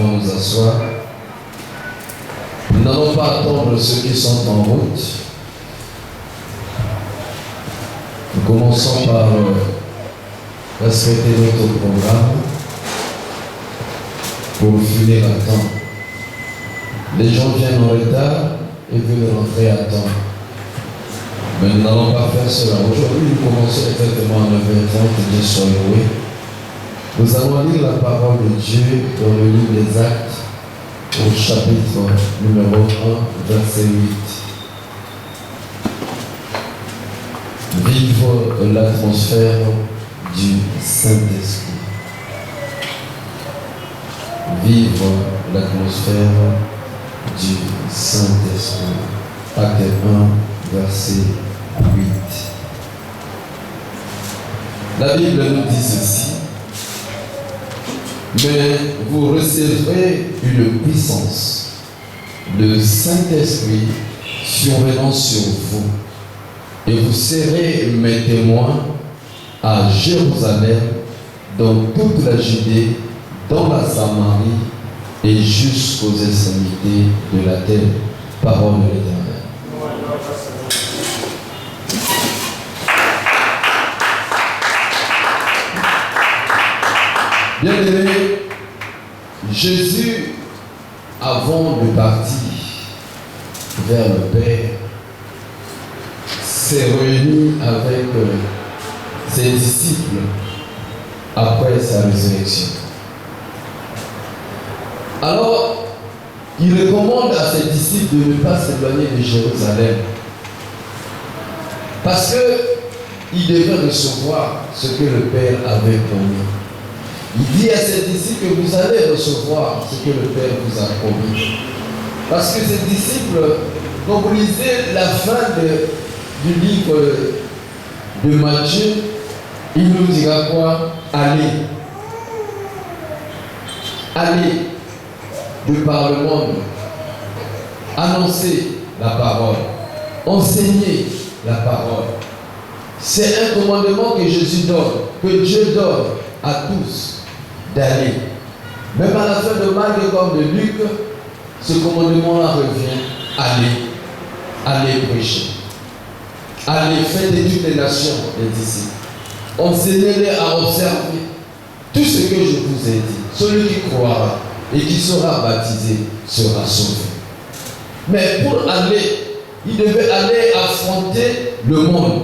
pouvons nous asseoir. Nous n'allons pas attendre ceux qui sont en route. Nous commençons par respecter notre programme pour finir à temps. Les gens viennent en retard et veulent rentrer à temps. Mais nous n'allons pas faire cela. Aujourd'hui, nous commençons exactement à 9h30, Dieu soit loué. Nous allons lire la parole de Dieu dans le livre des Actes, au chapitre numéro 1, verset 8. Vivre l'atmosphère du Saint-Esprit. Vivre l'atmosphère du Saint-Esprit. Acte 1, verset 8. La Bible nous dit ceci. Mais vous recevrez une puissance, le Saint-Esprit survenant sur vous, et vous serez mes témoins à Jérusalem, dans toute la Judée, dans la Samarie et jusqu'aux extrémités de la terre. Parole de l'Éternel. Bien-aimé, Jésus, avant de partir vers le Père, s'est réuni avec ses disciples après sa résurrection. Alors, il recommande à ses disciples de ne pas s'éloigner de Jérusalem, parce qu'ils devaient recevoir ce que le Père avait promis. Il dit à ses disciples que vous allez recevoir ce que le Père vous a promis. Parce que ses disciples, quand vous lisez la fin du livre de Matthieu, il nous dira quoi? Allez. Allez de par le monde. Annoncez la parole. Enseignez la parole. C'est un commandement que Jésus donne, que Dieu donne à tous. D'aller. Même à la fin de Marc et comme de Luc, ce commandement-là revient. Allez. Allez prêcher. Allez, faites de toutes les nations, les disciples. Enseignez-les à observer tout ce que je vous ai dit. Celui qui croira et qui sera baptisé sera sauvé. Mais pour aller, il devait aller affronter le monde.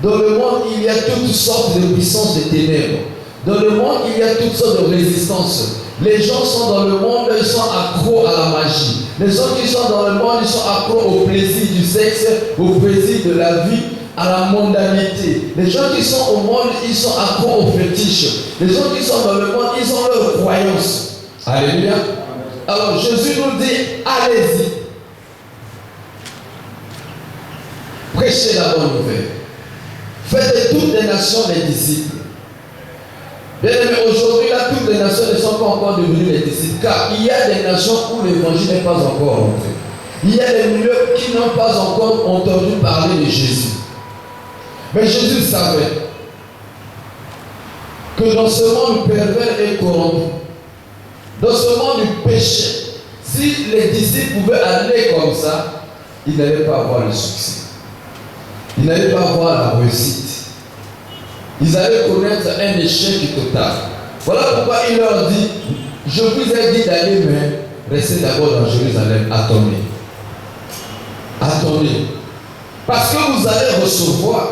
Dans le monde, il y a toutes sortes de puissances de ténèbres. Dans le monde, il y a toutes sortes de résistances. Les gens sont dans le monde, ils sont accros à la magie. Les gens qui sont dans le monde, ils sont accros au plaisir du sexe, au plaisir de la vie, à la mondanité. Les gens qui sont au monde, ils sont accros aux fétiches. Les gens qui sont dans le monde, ils ont leurs croyances. Alléluia. Alors Jésus nous dit, allez-y. Prêchez la bonne nouvelle. Faites de toutes les nations les disciples. Bien aimé, aujourd'hui, là, toutes les nations ne sont pas encore devenues les disciples, car il y a des nations où l'évangile n'est pas encore entré. Il y a des milieux qui n'ont pas encore entendu parler de Jésus. Mais Jésus savait que dans ce monde pervers et corrompu, dans ce monde du péché, si les disciples pouvaient aller comme ça, ils n'allaient pas avoir le succès. Ils n'allaient pas avoir la réussite. Ils allaient connaître un échec total. Voilà pourquoi il leur dit, je vous ai dit d'aller, mais restez d'abord dans Jérusalem, attendez. Attendez. Parce que vous allez recevoir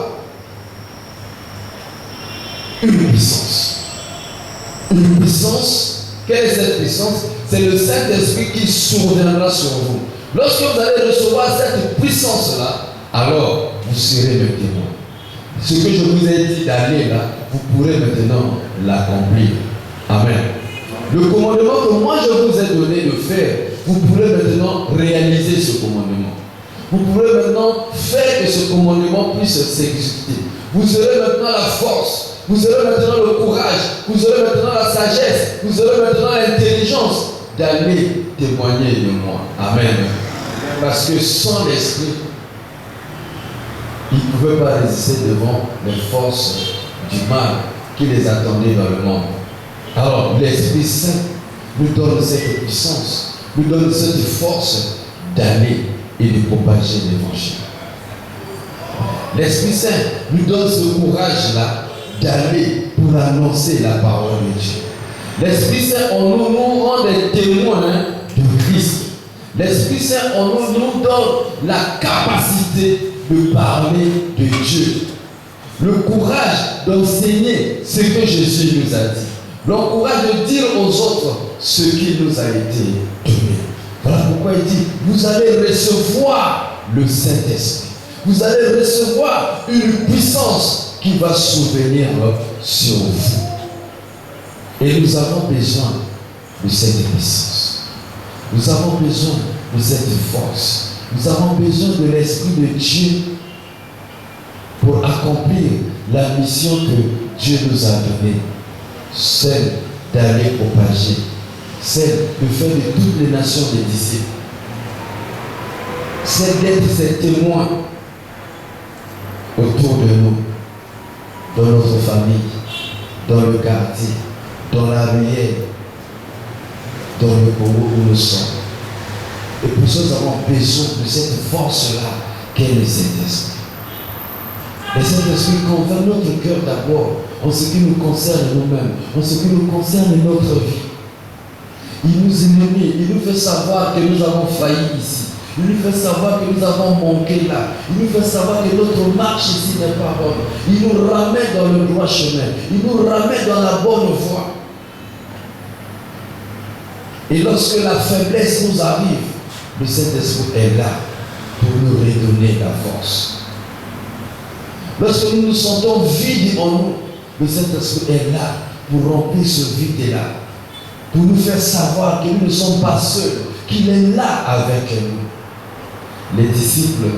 une puissance. Une puissance. Quelle est cette puissance? C'est le Saint-Esprit qui surviendra sur vous. Lorsque vous allez recevoir cette puissance-là, alors vous serez mes témoins. Ce que je vous ai dit d'aller là, vous pourrez maintenant l'accomplir. Amen. Le commandement que moi je vous ai donné de faire, vous pourrez maintenant réaliser ce commandement. Vous pourrez maintenant faire que ce commandement puisse s'exécuter. Vous aurez maintenant la force, vous aurez maintenant le courage, vous aurez maintenant la sagesse, vous aurez maintenant l'intelligence d'aller témoigner de moi. Amen. Parce que sans l'esprit, ils ne pouvaient pas résister devant les forces du mal qui les attendaient dans le monde. Alors, l'Esprit Saint nous donne cette puissance, nous donne cette force d'aller et de propager l'évangile. L'Esprit Saint nous donne ce courage-là d'aller pour annoncer la parole de Dieu. L'Esprit Saint en nous rend des témoins de Christ. L'Esprit Saint en nous donne la capacité de parler de Dieu. Le courage d'enseigner ce que Jésus nous a dit. Le courage de dire aux autres ce qui nous a été donné. Voilà pourquoi il dit, vous allez recevoir le Saint-Esprit. Vous allez recevoir une puissance qui va souvenir sur vous. Et nous avons besoin de cette puissance. Nous avons besoin de cette force. Nous avons besoin de l'Esprit de Dieu pour accomplir la mission que Dieu nous a donnée. Celle d'aller propager. Celle de faire de toutes les nations des disciples. Celle d'être ses témoins autour de nous, dans notre famille, dans le quartier, dans la ruelle, dans le Congo où nous sommes. Et pour ça, nous avons besoin de cette force-là qu'est le Saint-Esprit. Le Saint-Esprit convainc notre cœur d'abord en ce qui nous concerne nous-mêmes, en ce qui nous concerne notre vie. Il nous illumine, il nous fait savoir que nous avons failli ici. Il nous fait savoir que nous avons manqué là. Il nous fait savoir que notre marche ici n'est pas bonne. Il nous ramène dans le droit chemin. Il nous ramène dans la bonne voie. Et lorsque la faiblesse nous arrive, le Saint-Esprit est là pour nous redonner la force. Lorsque nous nous sentons vides en nous, le Saint-Esprit est là pour remplir ce vide-là. Pour nous faire savoir que nous ne sommes pas seuls, qu'il est là avec nous. Les disciples,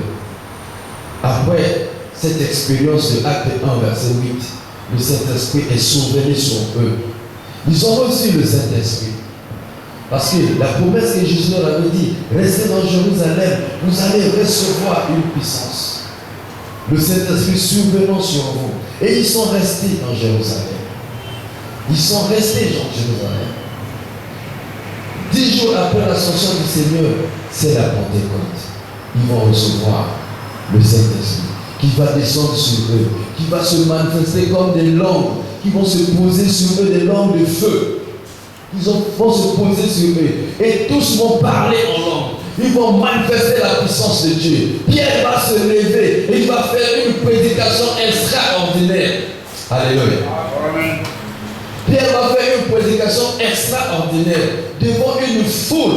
après cette expérience de Acte 1, verset 8, le Saint-Esprit est souvenu sur eux. Ils ont reçu le Saint-Esprit. Parce que la promesse que Jésus leur avait dit, restez dans Jérusalem, vous allez recevoir une puissance. Le Saint-Esprit survenant sur vous. Et ils sont restés dans Jérusalem. Ils sont restés dans Jérusalem. 10 jours après l'ascension du Seigneur, c'est la Pentecôte. Ils vont recevoir le Saint-Esprit qui va descendre sur eux, qui va se manifester comme des langues, qui vont se poser sur eux, des langues de feu. Ils vont se poser sur eux et tous vont parler en langue. Ils vont manifester la puissance de Dieu. Pierre va se lever et il va faire une prédication extraordinaire. Alléluia. Amen. Pierre va faire une prédication extraordinaire devant une foule.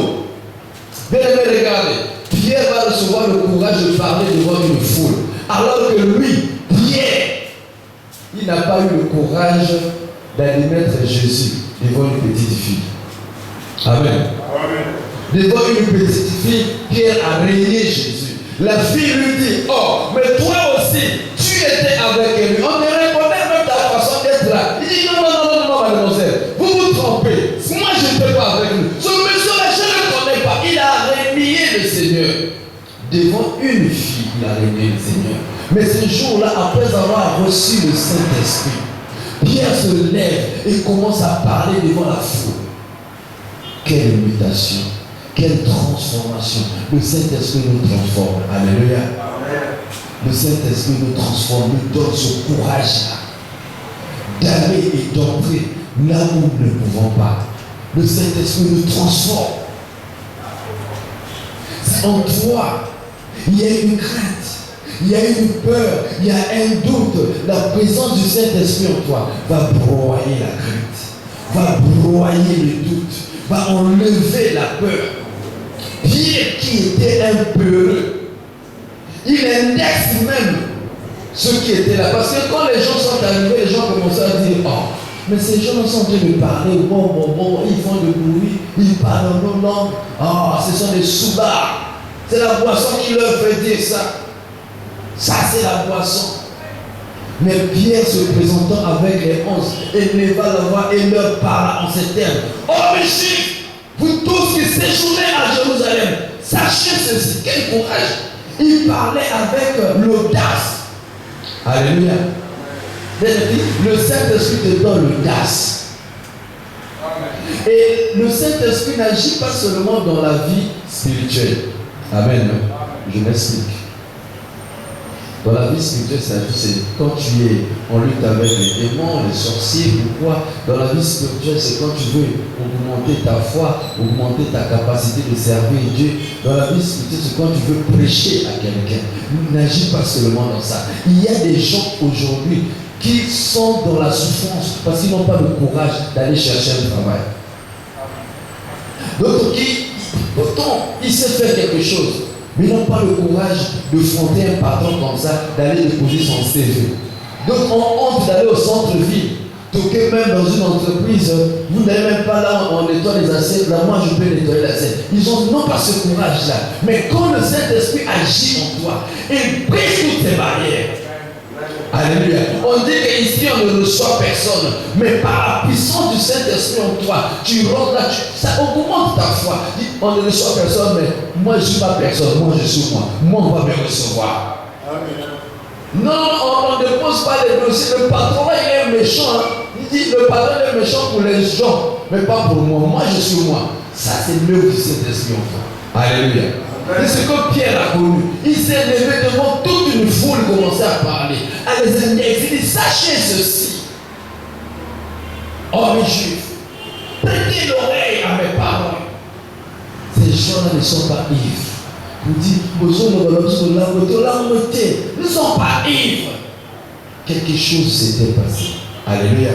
Bien aimé, regardez. Pierre va recevoir le courage de parler devant une foule. Alors que lui, Pierre, il n'a pas eu le courage d'aller mettre Jésus devant une petite fille. Amen. Amen. Devant une petite fille, Pierre a régné Jésus. La fille lui dit, oh, mais toi aussi, tu étais avec lui. On te reconnaît même ta façon d'être là. Il dit, non, mademoiselle, vous vous trompez. Moi, je n'étais pas avec lui. Ce monsieur-là, je ne le connais pas. Il a régné le Seigneur. Devant une fille, il a régné le Seigneur. Mais ce jour-là, après avoir reçu le Saint-Esprit, Pierre se lève et commence à parler devant la foule. Quelle mutation, quelle transformation. Le Saint-Esprit nous transforme. Alléluia. Le Saint-Esprit nous transforme, nous donne ce courage-là d'aller et d'entrer là où nous ne pouvons pas. Le Saint-Esprit nous transforme. En toi, il y a une crainte, il y a une peur, il y a un doute. La présence du Saint-Esprit en toi va broyer la crainte, va broyer le doute, va enlever la peur. Pierre qui était un peureux, il indexe même ceux qui étaient là. Parce que quand les gens sont arrivés, les gens commençaient à dire, oh, mais ces gens sont en train de parler, bon, ils font de bruit, ils parlent en nos langues. Oh, ce sont des soudards. C'est la boisson qui leur fait dire ça. Ça, c'est la boisson. Mais Pierre se présentant avec les 11, éleva la voix et leur parla en ces termes. Oh, mes Juifs, vous tous qui séjournez à Jérusalem, sachez ceci, quel courage. Il parlait avec l'audace. Alléluia. Le Saint-Esprit te donne l'audace. Et le Saint-Esprit n'agit pas seulement dans la vie spirituelle. Amen. Je m'explique. Dans la vie spirituelle, c'est quand tu es en lutte avec les démons, les sorciers ou quoi. Dans la vie spirituelle, c'est quand tu veux augmenter ta foi, augmenter ta capacité de servir Dieu. Dans la vie spirituelle, c'est quand tu veux prêcher à quelqu'un. N'agis pas seulement dans ça. Il y a des gens aujourd'hui qui sont dans la souffrance parce qu'ils n'ont pas le courage d'aller chercher un travail. D'autres qui, pourtant, ils savent faire quelque chose, mais n'ont pas le courage de fronter un patron comme ça, d'aller déposer son CV. D'autres ont honte d'aller au centre-ville. Donc même dans une entreprise, vous n'allez même pas là, on nettoie les assiettes, là moi je peux nettoyer l'assiette. Ils n'ont pas ce courage-là. Mais quand le Saint-Esprit agit en toi, il brise toutes ces barrières. Alléluia. On dit qu'ici on ne reçoit personne, mais par la puissance du Saint-Esprit en toi, tu rentres là, ça augmente ta foi. On ne reçoit personne, mais moi je ne suis pas personne, moi je suis moi. Moi on va me recevoir. Amen. Non, on ne pose pas les dossiers. Le patron là, il est méchant. Hein. Il dit le patron est méchant pour les gens, mais pas pour moi. Moi je suis moi. Ça c'est l'œuvre du Saint-Esprit en toi. Alléluia. C'est ce que Pierre a connu. Il s'est levé devant toute une foule, commençait à parler. À les ennemis, il dit, sachez ceci. Hommes juifs, prêtez l'oreille à mes paroles. Ces gens-là ne sont pas ivres. Vous dites, ils ne sont pas ivres. Quelque chose s'était passé. Alléluia.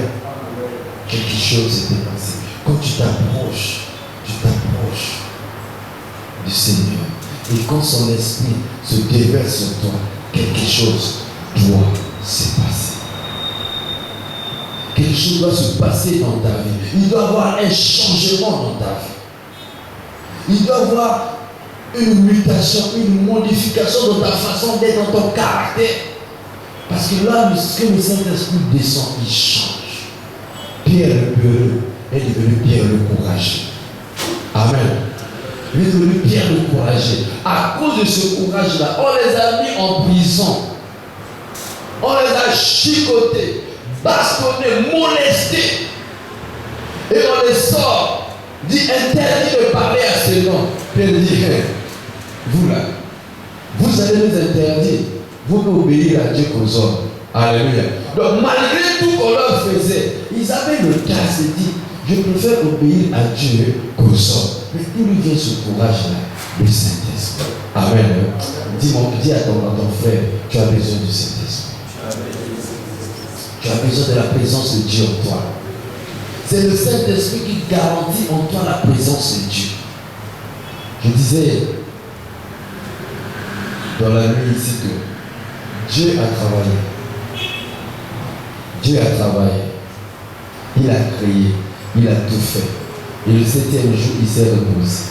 Quelque chose s'était passé. Quand tu t'approches du Seigneur. Et quand son esprit se déverse sur toi, quelque chose doit se passer. Quelque chose doit se passer dans ta vie. Il doit y avoir un changement dans ta vie. Il doit y avoir une mutation, une modification dans ta façon d'être, dans ton caractère. Parce que là, ce que le Saint-Esprit descend, il change. Pierre le peureux est devenu Pierre le courageux. Amen. Il est devenu Pierre le courageux. À cause de ce courage-là, on les a mis en prison. On les a chicotés, bastonnés, molestés. Et on les sort. Dit interdit de parler à ces noms. Pierre dit, vous là, vous allez nous interdire. Vous n'obéissez à Dieu qu'aux hommes. Alléluia. Donc malgré tout qu'on leur faisait, ils avaient le cas de dire, je préfère obéir à Dieu qu'aux hommes. Mais d'où lui vient ce courage-là? Le Saint-Esprit. Amen. Dis à ton frère, tu as besoin du Saint-Esprit. Tu as besoin de la présence de Dieu en toi. C'est le Saint-Esprit qui garantit en toi la présence de Dieu. Je disais dans la nuit ici que Dieu a travaillé. Dieu a travaillé. Il a créé. Il a tout fait. Et le 7e jour, il s'est reposé.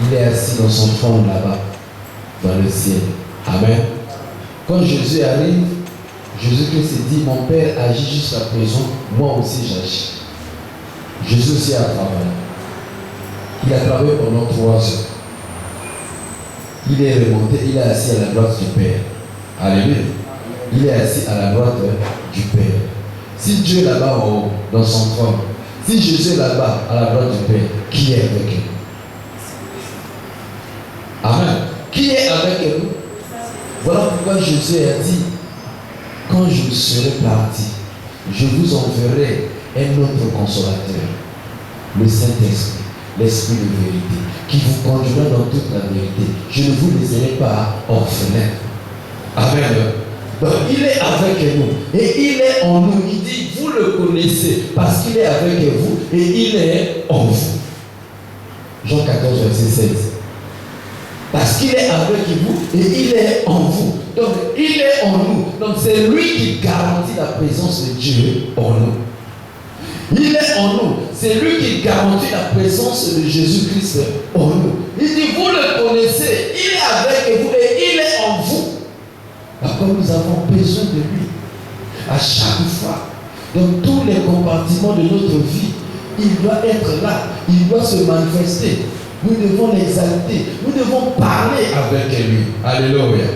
Il est assis dans son trône là-bas, dans le ciel. Amen. Quand Jésus arrive, Jésus-Christ s'est dit, mon Père agit jusqu'à présent, moi aussi j'agis. Jésus aussi a travaillé. Il a travaillé pendant 3 heures. Il est remonté, il est assis à la droite du Père. Alléluia. Il est assis à la droite du Père. Si Dieu est là-bas en haut, dans son trône, si Jésus est là-bas à la droite du Père, qui est avec lui? Amen. Qui est avec nous? Voilà pourquoi Jésus a dit, quand je serai parti, je vous enverrai un autre consolateur, le Saint-Esprit, l'Esprit de vérité, qui vous conduira dans toute la vérité. Je ne vous laisserai pas orphelins. Amen. Donc il est avec nous et il est en nous. Il dit, vous le connaissez parce qu'il est avec vous et il est en vous. Jean 14, verset 16. Parce qu'il est avec vous et il est en vous. Donc il est en nous. Donc c'est lui qui garantit la présence de Dieu en nous. Il est en nous. C'est lui qui garantit la présence de Jésus-Christ en nous. Il dit, vous le connaissez. Il est avec vous et il est en vous. Après, nous avons besoin de lui. À chaque fois, dans tous les compartiments de notre vie, il doit être là. Il doit se manifester. Nous devons l'exalter. Nous devons parler avec lui. Alléluia.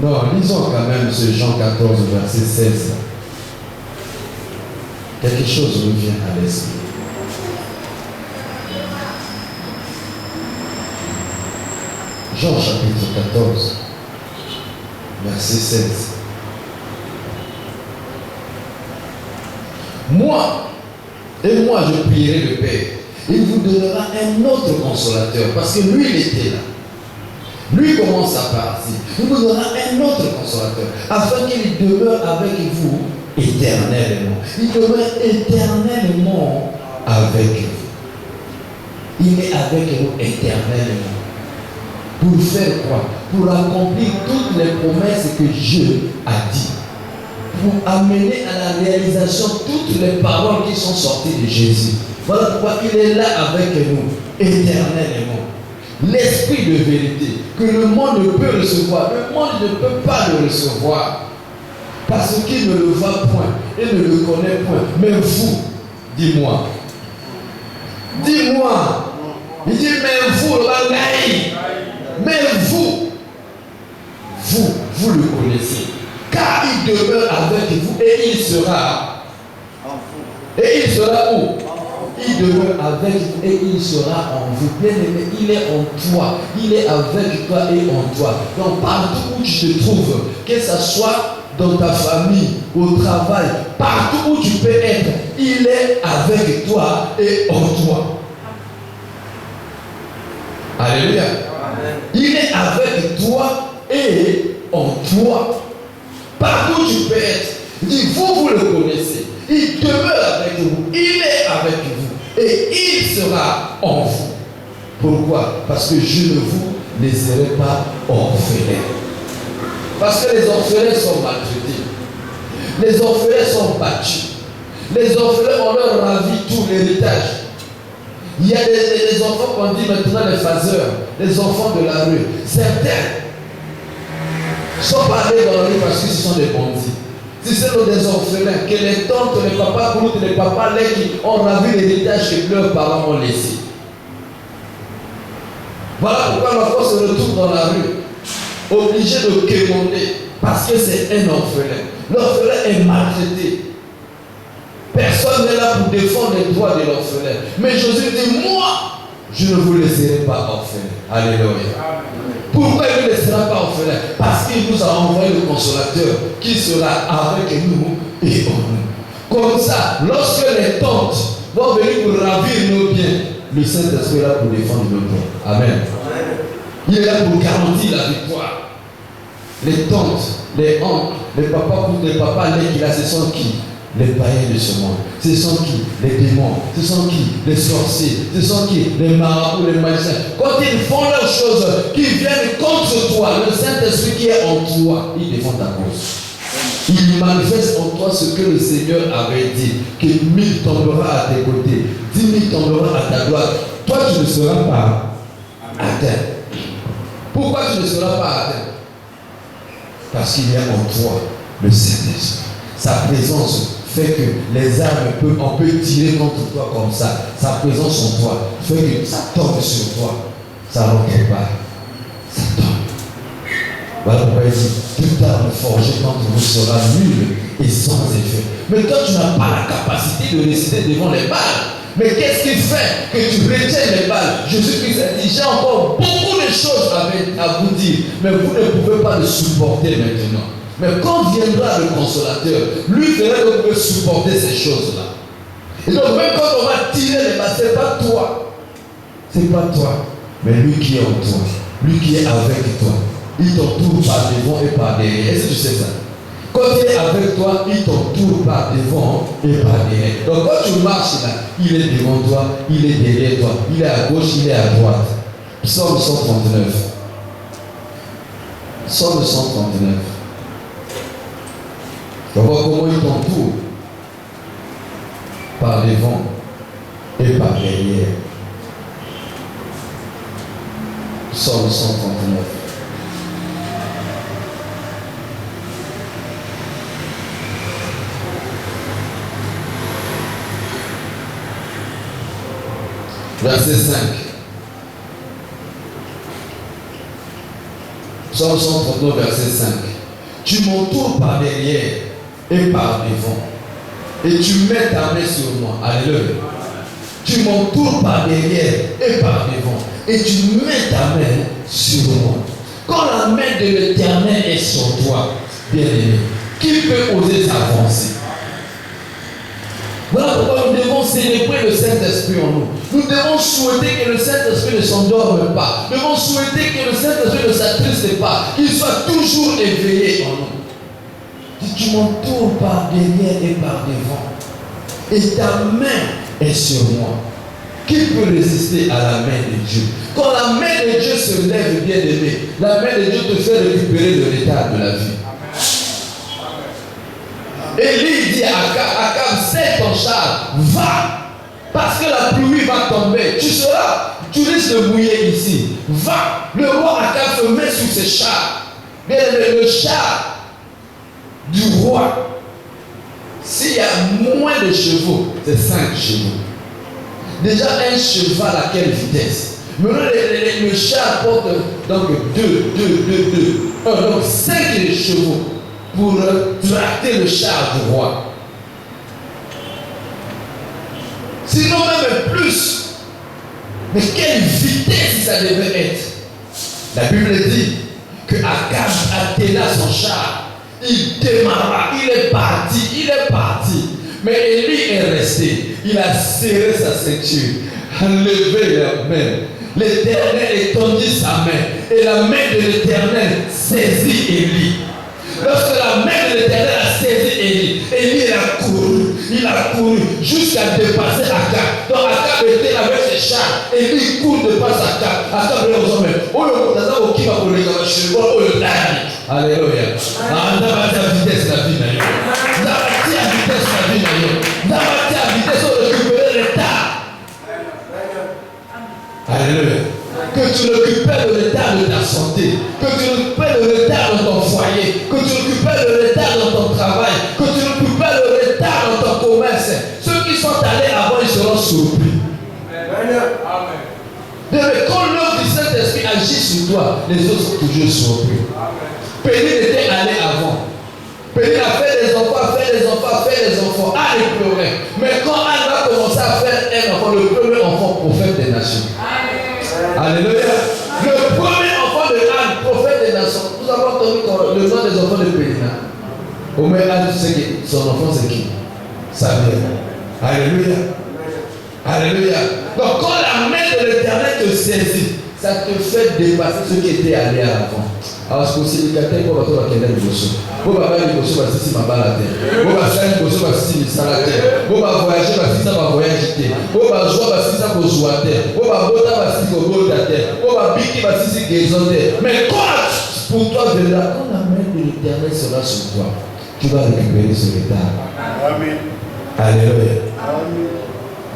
Non, lisons quand même ce Jean 14, verset 16. quelque chose me vient à l'esprit. Jean chapitre 14, verset 16. Moi je prierai le Père. Il vous donnera un autre consolateur. Parce que lui, il était là. Lui commence à partir. Il vous donnera un autre consolateur. Afin qu'il demeure avec vous éternellement. Il demeure éternellement avec vous. Il est avec nous éternellement. Pour faire quoi? Pour accomplir toutes les promesses que Dieu a dit. Pour amener à la réalisation toutes les paroles qui sont sorties de Jésus. Voilà pourquoi il est là avec nous, éternellement. L'esprit de vérité, que le monde ne peut recevoir. Le monde ne peut pas le recevoir. Parce qu'il ne le voit point et ne le connaît point. Mais vous, dis-moi. Dis-moi. Il dit, mais vous, mais vous le connaissez. Car il demeure avec vous et il sera. Et il sera où? Il demeure avec vous et il sera en vous. Bien-aimé, il est en toi. Il est avec toi et en toi. Donc partout où tu te trouves, que ce soit dans ta famille, au travail, partout où tu peux être, il est avec toi et en toi. Alléluia. Il est avec toi et en toi. Partout où tu peux être. Il dit, vous le connaissez. Il demeure avec vous. Il est avec vous. Et il sera en vous. Pourquoi? Parce que je ne vous laisserai pas orphelins. Parce que les orphelins sont maltraités. Les orphelins sont battus. Les orphelins, on leur ravit tout l'héritage. Il y a des enfants qu'on dit maintenant les phaseurs, les enfants de la rue. Certains sont pas allés dans la rue parce que ce sont des bandits. Si c'est des orphelins, que les tantes, les papas, les papas, les qui ont ravi l'héritage que leurs parents ont laissé. Voilà pourquoi l'enfant se retrouve dans la rue, obligé de quémander, parce que c'est un orphelin. L'orphelin est maltraité. Personne n'est là pour défendre les droits de l'orphelin. Mais Jésus dit, moi, je ne vous laisserai pas orphelin. Alléluia. Pourquoi il ne laissera pas orphelin? Parce qu'il nous a envoyé le consolateur qui sera avec nous et en nous. Comme ça, lorsque les tantes vont venir pour ravir nos biens, le Saint-Esprit est là pour défendre nos droits. Amen. Il est là pour garantir la victoire. Les tantes, les oncles, les papas, les qui là, ce sont qui? Les païens de ce monde. Ce sont qui? Les démons. Ce sont qui? Les sorciers. Ce sont qui? Les marabouts, les magiciens. Quand ils font leurs choses qui viennent contre toi, le Saint-Esprit qui est en toi, il défend ta cause. Il manifeste en toi ce que le Seigneur avait dit, que 1000 tombera à tes côtés, 10 000 tombera à ta droite. Toi, tu ne seras pas atteint. Pourquoi tu ne seras pas atteint? Parce qu'il y a en toi le Saint-Esprit. Sa présence fait que les armes on peut tirer contre toi comme ça. Sa présence en toi fait que ça tombe sur toi. Ça ne requiert pas. Ça tombe. Voilà pourquoi il dit, toute arme forgée contre vous sera nulle et sans effet. Mais toi, tu n'as pas la capacité de résister devant les balles. Mais qu'est-ce qui fait que tu retiens les balles? Jésus-Christ a dit, j'ai encore beaucoup de choses à vous dire, mais vous ne pouvez pas le supporter maintenant. Mais quand viendra le consolateur, lui fera que vous pouvez supporter ces choses-là. Et donc même quand on va tirer les balles, ce n'est pas toi. Ce n'est pas toi. Mais lui qui est en toi. Lui qui est avec toi. Il t'entoure par devant et par derrière. Est-ce que tu sais ça? Quand il est avec toi, il t'entoure par devant et par derrière. Donc quand tu marches là, il est devant toi, il est derrière toi. Il est à gauche, il est à droite. Psaume 139. Psaume 139. On voit comment il t'entoure par devant et par derrière. Psaume 139. Verset 5. Psaume 139, verset 5. Tu m'entoures par derrière et par devant, et tu mets ta main sur moi. Alléluia. Tu m'entoures par derrière et par devant et tu mets ta main sur moi. Quand la main de l'Éternel est sur toi, bien-aimé, qui peut oser s'avancer? Voilà pourquoi nous devons célébrer le Saint-Esprit en nous. Nous devons souhaiter que le Saint-Esprit ne s'endorme pas. Nous devons souhaiter que le Saint-Esprit ne s'attriste pas. Qu'il soit toujours éveillé en nous. Tu m'entoures par derrière et par devant. Et ta main est sur moi. Qui peut résister à la main de Dieu? Quand la main de Dieu se lève, bien aimé, la main de Dieu te fait récupérer de l'état de la vie. Élie dit à Akab, sais ton char, va, parce que la pluie va tomber. Tu risques de mouiller ici. Va. Le roi Akab se met sur ses chars. Bien aimé, le char du roi, s'il y a moins de chevaux, c'est 5 chevaux. Déjà un cheval à quelle vitesse? Maintenant le char porte donc 5 chevaux pour tracter le char du roi. Sinon même plus. Mais quelle vitesse ça devait être? La Bible dit que Akab attela son char. Il démarra, il est parti. Mais Élie est resté. Il a serré sa ceinture, enlevé la main. L'Éternel étendit sa main. Et la main de l'Éternel saisit Élie. Lorsque la main de l'Éternel a saisi Élie, Élie il a couru jusqu'à dépasser Akab. Donc Akab était avec ses chars. Élie court dépasse Akab. Akab est aux hommes. Alléluia. Vitesse la vie. Alléluia. Que tu récupères le retard de ta santé, que tu récupères le retard dans ton foyer, que tu récupères le retard dans ton travail, que tu récupères le retard dans ton commerce. Ceux qui sont allés avant, ils seront surpris. Amen. Quand l'œuvre du Saint-Esprit agit sur toi, les autres sont toujours surpris. Pénine était allé avant. Pénine a fait des enfants. Anne pleurait. Mais quand Anne va commencer à faire un enfant, le premier enfant, prophète des nations. Alléluia. Le premier enfant de Anne, prophète des nations. Nous avons entendu le nom des enfants de Pénine. Au moins, Anne, tu sais que son enfant, c'est qui? Sa mère. Alléluia. Alléluia. Donc, quand la main de l'Éternel te saisit, ça te fait dépasser ce qui était allé avant. Alors, ce que c'est le quartier pour votre quel est le bosso. Vous va aller le bosso parce que c'est ma balle à terre. Vous va faire le bosso parce que c'est ça la terre. Vous va voyager parce que ça va voyager. Vous va jouer parce que ça va jouer à terre. Vous va botter parce que ça va botter à terre. Vous va piquer parce que c'est guérison terre. Mais quoi pour toi de là, quand la main de l'Éternel sera sur toi, tu vas récupérer ce retard. Amen. Alléluia. Amen.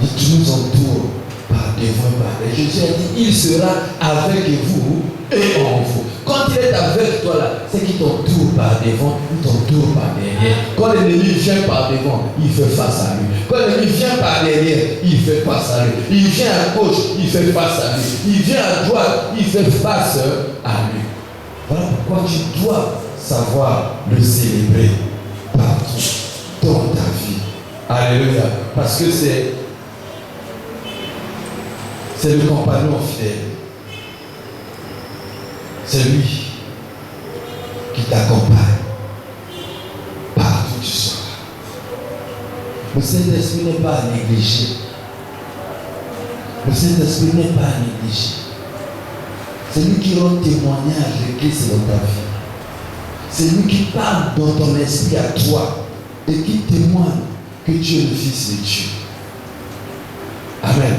Et tu nous entoures par devant et par derrière. Jésus a dit, il sera avec vous et en vous. Quand il est avec toi là, c'est qu'il t'entoure par devant, il t'entoure par derrière. Quand l'ennemi vient par devant, il fait face à lui. Quand l'ennemi vient par derrière, il fait face à lui. Il vient à gauche, il fait face à lui. Il vient à droite, il fait face à lui. Voilà pourquoi tu dois savoir le célébrer partout dans ta vie. Alléluia. Parce que c'est le compagnon fidèle. C'est lui qui t'accompagne partout où tu seras. Le Saint-Esprit n'est pas à négliger. Le Saint-Esprit n'est pas à négliger. C'est lui qui rend témoignage de Christ dans ta vie. C'est lui qui parle dans ton esprit à toi et qui témoigne que tu es le Fils de Dieu. Amen.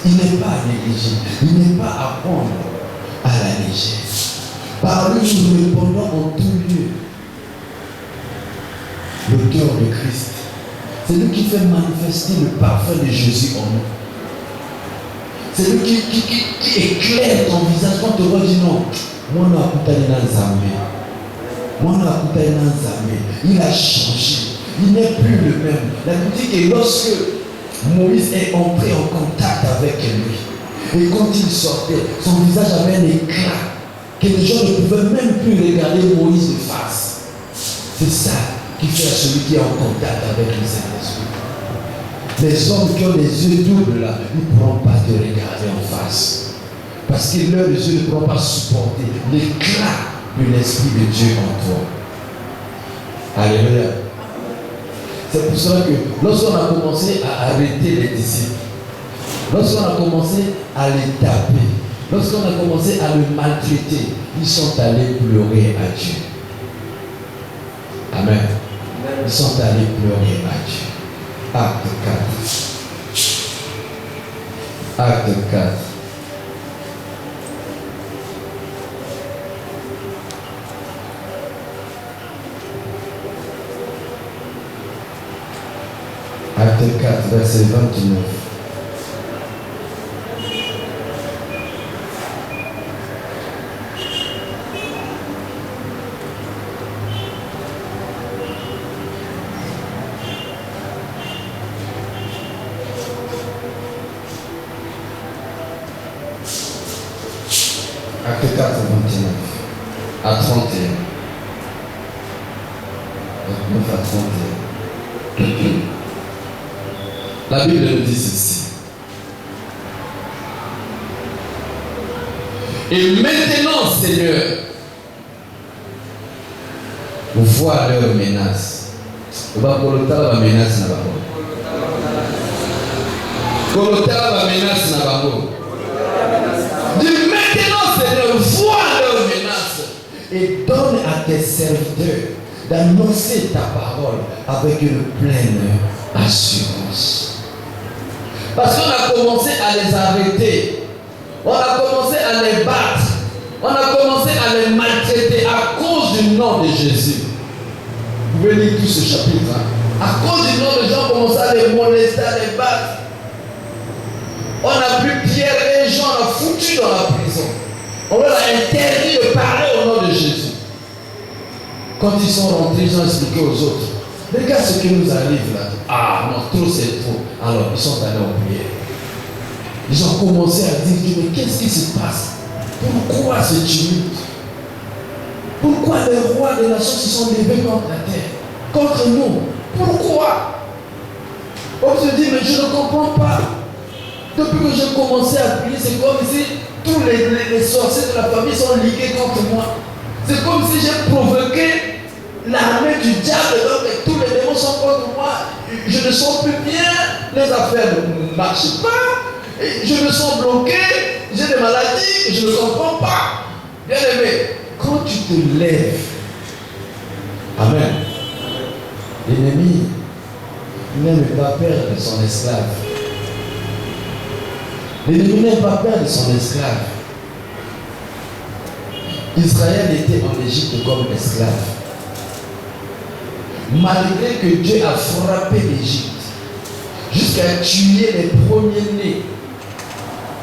Il n'est pas à négliger. Il n'est pas à prendre à la légère. Par lui, nous répondons en tout lieu le cœur de Christ. C'est lui qui fait manifester le parfum de Jésus en nous. C'est lui qui éclaire ton visage quand tu vois dit non. Moi, il a changé. Il n'est plus le même. La Bible dit que lorsque Moïse est entré en contact avec lui, et quand il sortait, son visage avait un éclat que les gens ne pouvaient même plus regarder Moïse de face. C'est ça qui fait à celui qui est en contact avec le Saint-Esprit. Les hommes qui ont les yeux doubles là, ils ne pourront pas te regarder en face. Parce que leurs yeux ne pourront pas supporter l'éclat de l'Esprit de Dieu en toi. Alléluia. C'est pour cela que lorsqu'on a commencé à arrêter les disciples, lorsqu'on a commencé à les taper, lorsqu'on a commencé à le maltraiter, ils sont allés pleurer à Dieu. Amen. Ils sont allés pleurer à Dieu. Acte 4. Acte 4. Acte 4, verset 29. Acte 4, 29 à 31. 29 à 31. La Bible nous dit ceci. Et maintenant, Seigneur, vois leurs menaces. Va kolotala ba menace na bango. Kolotala ba menace na bango. Dis maintenant, Seigneur, vois leurs menaces et donne à tes serviteurs d'annoncer ta parole avec une pleine assurance. Parce qu'on a commencé à les arrêter, on a commencé à les battre, on a commencé à les maltraiter à cause du nom de Jésus. Vous pouvez lire tout ce chapitre. À cause du nom de Jésus, on a commencé à les molester, à les battre. On a pris Pierre et Jean, on a foutu dans la prison. On leur a interdit de parler au nom de Jésus. Quand ils sont rentrés, ils ont expliqué aux autres. Regarde ce qui nous arrive là. Ah non, trop c'est trop. Alors ils sont allés en prière. Ils ont commencé à dire, mais qu'est-ce qui se passe? Pourquoi ce tumulte? Pourquoi les rois des nations se sont levés contre la terre? Contre nous? Pourquoi? On se dit, mais je ne comprends pas. Depuis que j'ai commencé à prier, c'est comme si tous les sorciers de la famille sont ligués contre moi. C'est comme si j'ai provoqué l'armée du diable, donc tous les démons sont contre moi. Je ne sens plus bien, les affaires ne marchent pas, je me sens bloqué, j'ai des maladies, je ne comprends pas. Bien aimé, quand tu te lèves, Amen, l'ennemi n'aime pas perdre son esclave. L'ennemi n'aime pas perdre son esclave. Israël était en Égypte comme esclave. Malgré que Dieu a frappé l'Égypte jusqu'à tuer les premiers-nés,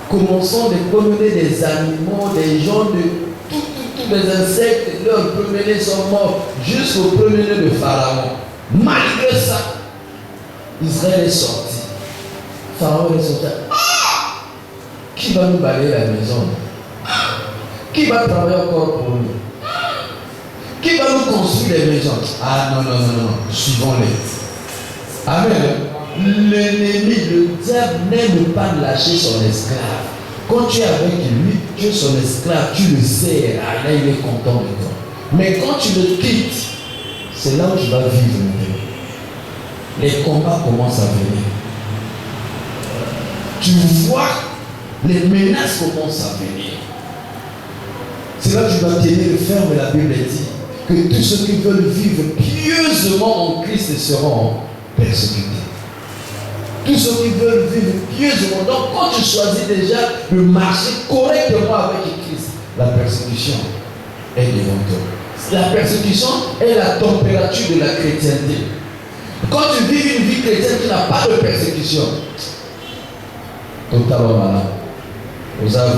commençant des premiers-nés des animaux, des gens, de tous les insectes, leurs premiers-nés sont morts jusqu'au premier-né de Pharaon. Malgré ça, Israël est sorti. Pharaon est sorti. Ah! Qui va nous balayer la maison? Qui va travailler encore pour nous? Qui va nous construire les maisons? Ah non, suivons-les. Amen. L'ennemi, le diable n'aime pas lâcher son esclave. Quand tu es avec lui, tu es son esclave, tu le sais, là il est content de toi. Mais quand tu le quittes, c'est là où tu vas vivre maintenant. Les combats commencent à venir. Tu vois, les menaces commencent à venir. C'est là que tu vas tenir ferme. La Bible dit que tous ceux qui veulent vivre pieusement en Christ seront persécutés. Tous ceux qui veulent vivre pieusement. Donc quand tu choisis déjà de marcher correctement avec Christ, la persécution est devant toi. La persécution est la température de la chrétienté. Quand tu vis une vie chrétienne qui n'a pas de persécution, totalement malade. Vous avez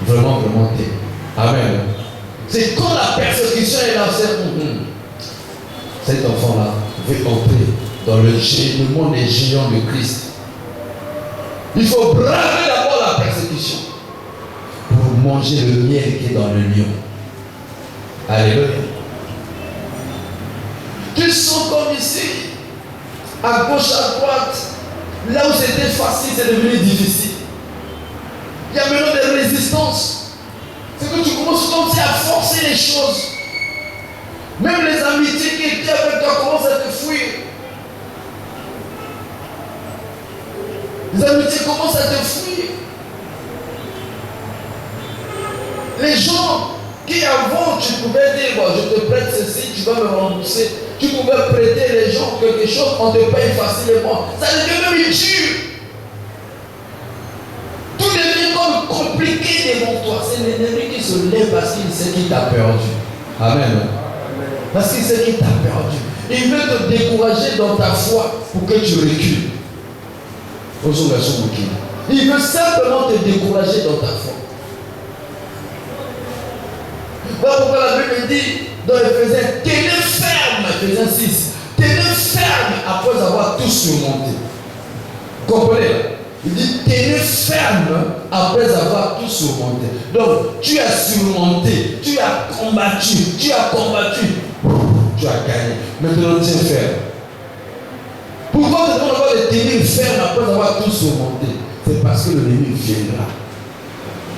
vraiment été. Amen. C'est quand la persécution est là, cet enfant-là veut entrer dans le monde des géants de Christ. Il faut braver d'abord la persécution pour manger le miel qui est dans le lion. Alléluia. Tu sens comme ici, à gauche, à droite, là où c'était facile, c'est devenu difficile. Il y a maintenant des résistances. C'est que tu commences comme si à forcer les choses. Même les amitiés qui étaient avec toi commencent à te fuir. Les amitiés commencent à te fuir. Les gens qui avant tu pouvais dire, bon, je te prête ceci, tu vas me rembourser. Tu pouvais prêter les gens quelque chose, on te paye facilement. Ça devient même dur. Tout devient comme compliqué devant toi. C'est l'ennemi qui se lève parce qu'il sait qu'il t'a perdu. Amen. Parce qu'il sait qu'il t'a perdu. Il veut te décourager dans ta foi pour que tu recules. Il veut simplement te décourager dans ta foi. Voilà pourquoi la Bible dit dans Éphésiens, tenez ferme, Éphésiens 6, tenez ferme après avoir tout surmonté. Comprenez? Il dit tenez ferme après avoir tout surmonté. Donc tu as surmonté, tu as combattu, tu as gagné. Maintenant tiens ferme. Pourquoi tu dois avoir de tenir ferme après avoir tout surmonté? C'est parce que l'ennemi viendra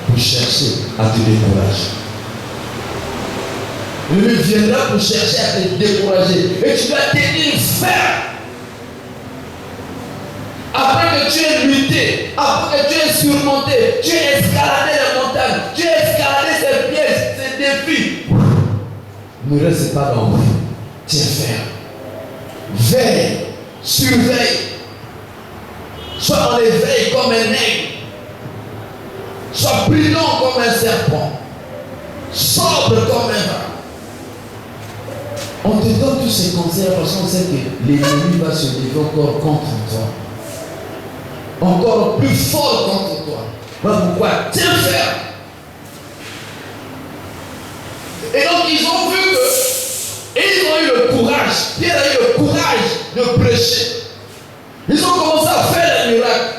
pour chercher à te décourager. L'ennemi viendra pour chercher à te décourager. Et tu dois tenir ferme. Après que tu aies lutté, après que tu aies surmonté, tu aies escaladé les montagnes, tu aies escaladé ces pièges, ces défis. Ne reste pas dans l'ombre. Tiens ferme. Veille. Surveille. Sois en éveil comme un aigle. Sois prudent comme un serpent. Sobre comme un vent. On te donne tous ces conseils parce qu'on sait que l'ennemi va se lever encore contre toi. Encore plus fort contre toi. Voilà pourquoi tiens ferme. Et donc ils ont vu que, et ils ont eu le courage, Pierre a eu le courage de prêcher. Ils ont commencé à faire les miracles.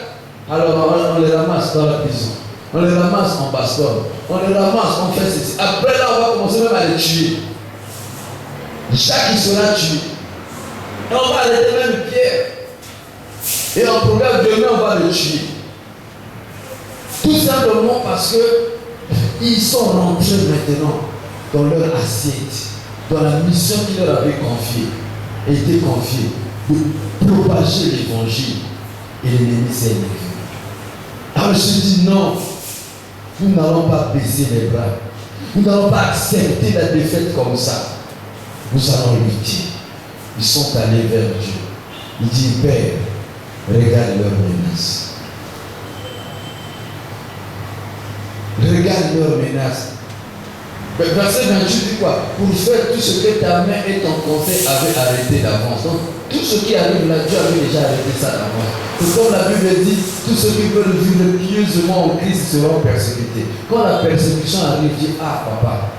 Alors on les ramasse dans la prison. On les ramasse en baston. On les ramasse, on fait ceci. Après là, on va commencer même à les tuer. Jacques qui sera tué. Et on va arrêter même Pierre. Et en programme demain, on va le tuer. Tout simplement parce que ils sont rentrés maintenant dans leur assiette, dans la mission qu'il leur avait été confiée, de propager l'évangile. Et l'ennemi s'est élevé. Alors je dis non, nous n'allons pas baisser les bras. Nous n'allons pas accepter la défaite comme ça. Nous allons lutter. Ils sont allés vers Dieu. Il dit, Père, regarde leurs menaces. Regarde leurs menaces. Verset 28 dit quoi? Pour faire tout ce que ta main et ton conseil avaient arrêté d'avance. Donc, tout ce qui arrive là, Dieu avait déjà arrêté ça d'avance. Et comme la Bible dit, tous ceux qui veulent vivre pieusement au Christ seront persécutés. Quand la persécution arrive, dit, ah papa,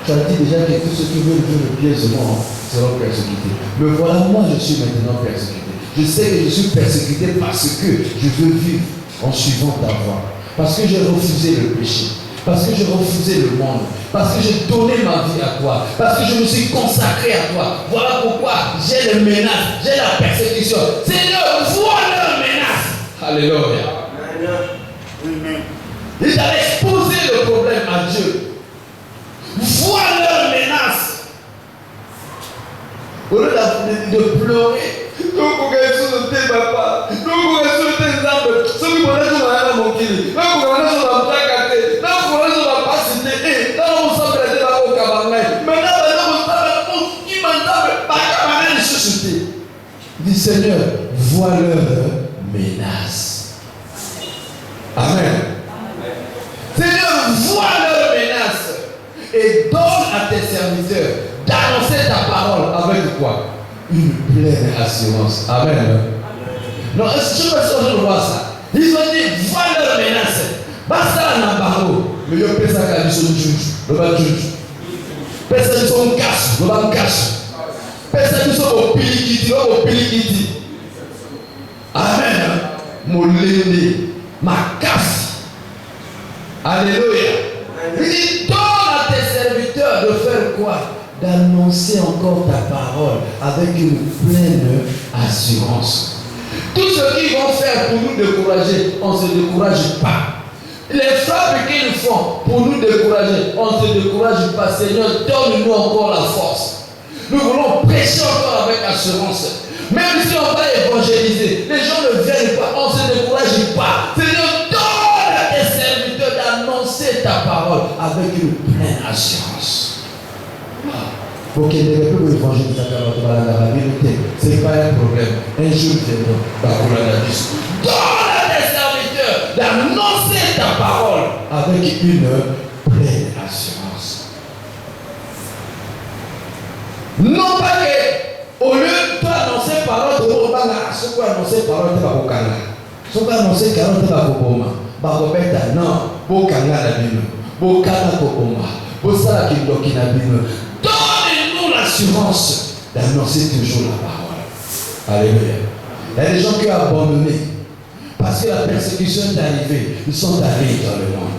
tu as dit déjà que tous ceux qui veulent vivre pieusement seront persécutés. Mais voilà, moi je suis maintenant persécuté. Je sais que je suis persécuté parce que je veux vivre en suivant ta voie. Parce que j'ai refusé le péché. Parce que j'ai refusé le monde. Parce que j'ai donné ma vie à toi. Parce que je me suis consacré à toi. Voilà pourquoi j'ai les menaces, j'ai la persécution. Seigneur, vois leurs menaces. Alléluia. Il a exposé le problème à Dieu. Vois leurs menaces. Au lieu de pleurer, donc pour que je ne t'aime pas, donc pour que je ne t'aime pas, ceux qui connaissent mon âme, mon kili, donc pour que je ne t'aime pas, donc pour que je ne t'aime pas, c'était, donc on s'en prêtait là au cabaret. Maintenant, on s'en qui m'entend, pas cabaret de société. Il dit, Seigneur, vois leurs menaces. Amen. Seigneur, vois leurs menaces. Et donne à tes serviteurs d'annoncer ta parole avec quoi? Une pleine assurance. Amen. Amen. Non, est-ce que je vois ça? Ils ont dit, vois leurs menaces. Basta na barreau. Mais yo pesa ka biso juju. Le va juju. Pesa biso nkasu. Le va nkasu. Pesa biso opilikiti. Le va opilikiti. Amen. Molende. Makasi. Alléluia. Il dit, donne à tes serviteurs de faire quoi? d'annoncer encore ta parole avec une pleine assurance. Tout ce qu'ils vont faire pour nous décourager, on ne se décourage pas. Les frappes qu'ils font pour nous décourager, on ne se décourage pas. Seigneur, donne-nous encore la force. Nous voulons prêcher encore avec assurance. Même si on va évangéliser, les gens ne viennent pas, on ne se décourage pas. Seigneur, donne à tes serviteurs d'annoncer ta parole avec une pleine assurance. Pour qu'il ne peut pas évangéliser la vérité, ce n'est pas un problème. Un jour, donne à tes serviteurs d'annoncer ta parole avec une pleine assurance. Non pas que, au lieu de toi annoncer parole, tu vas annoncer parole, tu vas annoncer tu vas annoncer parole, tu vas annoncer non, bokanga la bino, bokana kokoma, bosala kindoki na bino. Donne-nous l'assurance d'annoncer toujours la parole. Alléluia. Il y a des gens qui ont abandonné parce que la persécution est arrivée. Ils sont allés dans le monde.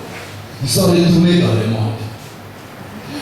Ils sont retournés dans le monde.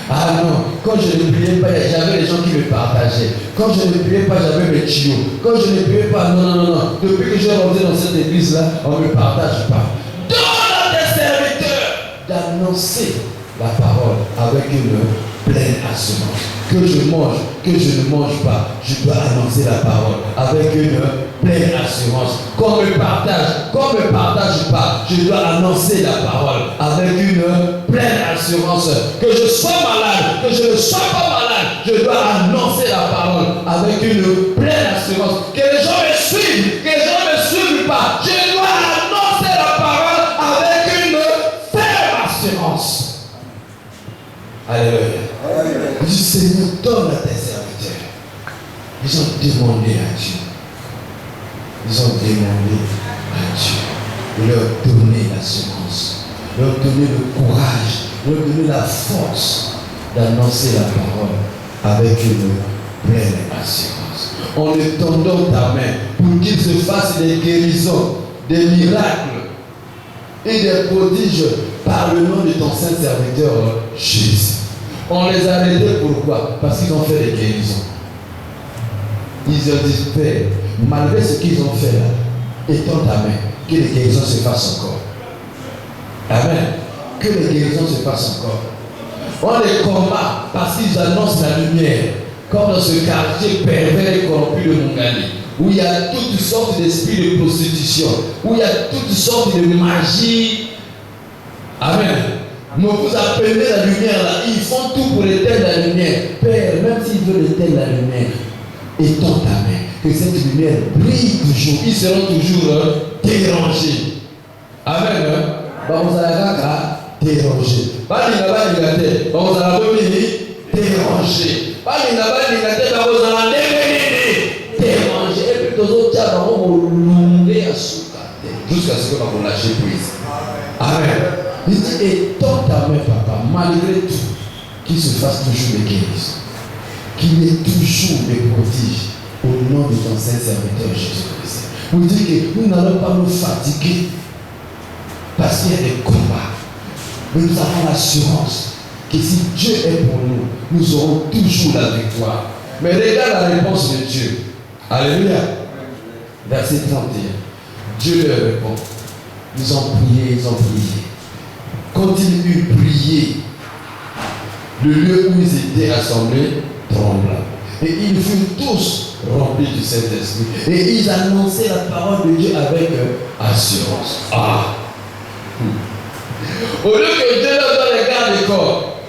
Ah non, quand je ne priais pas, j'avais les gens qui me partageaient. Quand je ne priais pas, j'avais mes tuyaux. Quand je ne priais pas, non. Depuis que je suis rentré dans cette église-là, on ne me partage pas. Donne à tes serviteurs d'annoncer la parole avec une pleine assurance. Que je mange, que je ne mange pas, je dois annoncer la parole avec une pleine assurance. Qu'on me partage pas, je dois annoncer la parole avec une pleine assurance. Que je sois malade, que je ne sois pas malade, je dois annoncer la parole avec une pleine assurance. Que les gens me suivent, que les gens ne me suivent pas, je dois annoncer la parole avec une ferme assurance. Alléluia. Je dis, Seigneur, donne à tes serviteurs. Ils ont demandé à Dieu. Ils ont demandé à Dieu de leur donner l'assurance, leur donner le courage, leur donner la force d'annoncer la parole avec une pleine assurance. En étendant ta main pour qu'il se fasse des guérisons, des miracles et des prodiges par le nom de ton saint serviteur Jésus. On les a arrêtés pourquoi? Parce qu'ils ont fait des guérisons. Ils ont dit, Père, malgré ce qu'ils ont fait là, étends ta main, que les guérisons se fassent encore. Amen. Que les guérisons se fassent encore. On les combat parce qu'ils annoncent la lumière. Comme dans ce quartier pervers et corrompu de Mongali, où il y a toutes sortes d'esprits de prostitution, où il y a toutes sortes de magie. Amen. Mais vous appelez la lumière là, ils font tout pour éteindre la lumière. Père, même s'ils veulent éteindre la lumière, étends ta main, que cette lumière brille toujours. Ils seront toujours dérangés. Amen. Vous allez déranger. Vous allez déranger. Déranger. Et puis, jusqu'à ce que vous lâchez prise. Amen. Il dit, étends ta main, papa, malgré tout, qu'il se fasse toujours des guérisons, qu'il y ait toujours des prodiges au nom de ton saint serviteur Jésus-Christ. Pour dire que nous n'allons pas nous fatiguer parce qu'il y a des combats. Mais nous avons l'assurance que si Dieu est pour nous, nous aurons toujours la victoire. Mais regarde la réponse de Dieu. Alléluia. Verset 31. Dieu leur répond. Ils ont prié. Continue de prier. Le lieu où ils étaient assemblés trembla. Et ils furent tous remplis du Saint-Esprit. Et ils annonçaient la parole de Dieu avec assurance. Au lieu que Dieu leur donne les gardes du corps,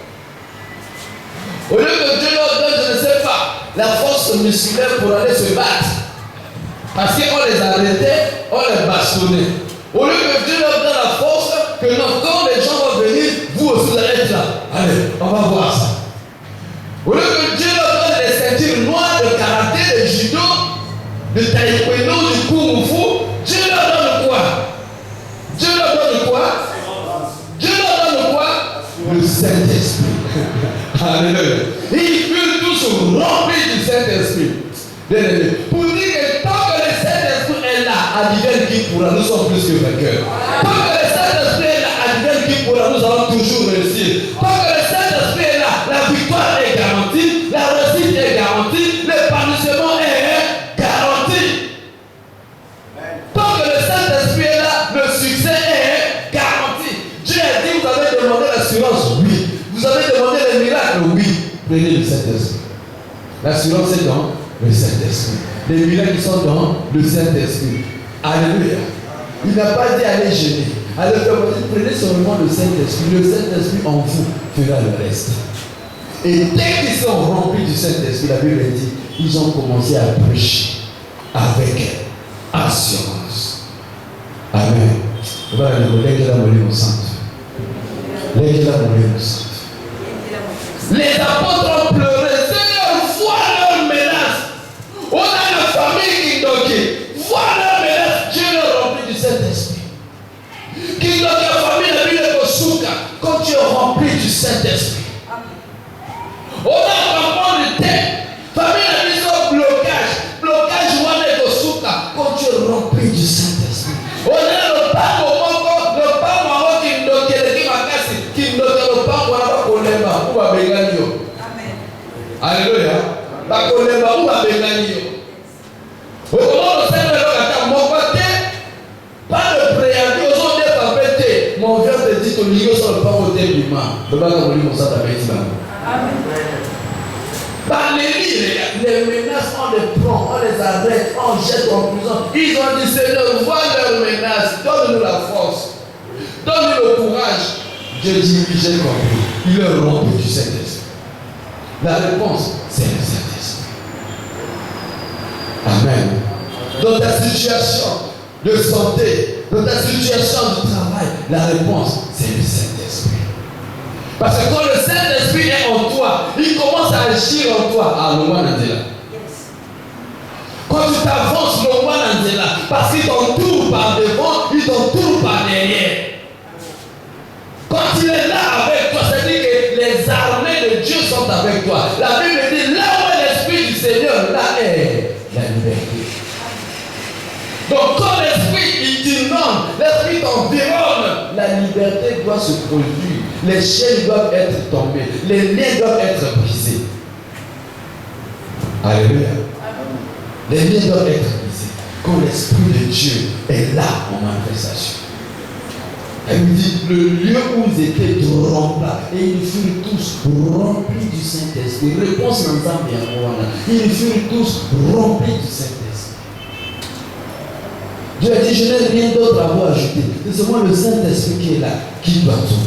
au lieu que Dieu leur donne, je ne sais pas, la force musculaire pour aller se battre, parce qu'on les arrêtait, on les bastonnait. Au lieu que Dieu leur donne la force, que non, quand les gens vont venir, vous aussi vous allez être là. Allez, on va voir ça. Au lieu que Dieu leur donne les ceintures noires de karaté, de judo, de taekwondo, du kung fu, Dieu leur donne quoi? Dieu leur donne quoi? Dieu leur donne quoi? Le Saint-Esprit. Alléluia. Ils furent tous remplis du Saint-Esprit. Pour dire que tant que le Saint-Esprit est là, advienne qui pourra, nous sommes plus que vainqueurs. Tant que le Saint-Esprit est là, advienne qui pourra, nous allons toujours réussir. Tant que le Saint-Esprit est là, la victoire est garantie. miracles, oui, prenez le Saint-Esprit. L'assurance est dans le Saint-Esprit. Les miracles qui sont dans le Saint-Esprit. Alléluia. Il n'a pas dit allez jeûner. Alors prenez seulement le Saint-Esprit. Le Saint-Esprit en vous fera le reste. Et dès qu'ils sont remplis du Saint-Esprit, la Bible dit, ils ont commencé à prêcher avec assurance. Amen. Voilà le collègue qui a mouru au centre. Les apôtres ont pleuré. Seigneur, vois leur menace. On a la famille qui doque. Vois leur menace. Dieu leur remplit du Saint-Esprit. Qui doque la famille de l'île de Souka. Quand tu es rempli du Saint-Esprit. On a vraiment le thème. Famille de l'île de blocage. Blocage, on est de Souka. Quand tu es rempli du Saint-Esprit. On a le pas au monde. Alléluia. Bakolemba ou babenganio. Comment le Seigneur a mon côté, pas de préavis, aux autres papété. Mon frère te dit que l'Union sur le pas au début. Le bac a voulu mon sang avec ça. Par les menaces, on les prend, on les arrête, on jette en prison. Ils ont dit Seigneur, vois leurs menaces, donne-nous la force, donne-nous le courage. Dieu dit, j'ai compris. Il leur remplit du Saint-Esprit. La réponse, c'est le Saint-Esprit. Amen. Dans ta situation de santé, dans ta situation de travail, la réponse, c'est le Saint-Esprit. Parce que quand le Saint-Esprit est en toi, il commence à agir en toi. Ah, le Wanandela. Quand tu t'avances, le Wanandela, parce qu'il t'entoure par devant, il t'entoure par derrière. Quand il est là avec toi, c'est-à-dire que les armées de Dieu sont avec toi. La Bible dit, là où est l'Esprit du Seigneur, là est la liberté. Donc quand l'Esprit il t'inonde, l'Esprit t'environne, la liberté doit se produire. Les chaînes doivent être tombées, les liens doivent être brisés. Alléluia. Les liens doivent être brisés. Quand l'Esprit de Dieu est là en manifestation. Elle me dit, le lieu où ils étaient remplis, et ils furent tous remplis du Saint-Esprit. Réponse ensemble, ils furent tous remplis du Saint-Esprit. Dieu a dit, je n'ai rien d'autre à vous ajouter. C'est seulement le Saint-Esprit qui est là, qui doit tout.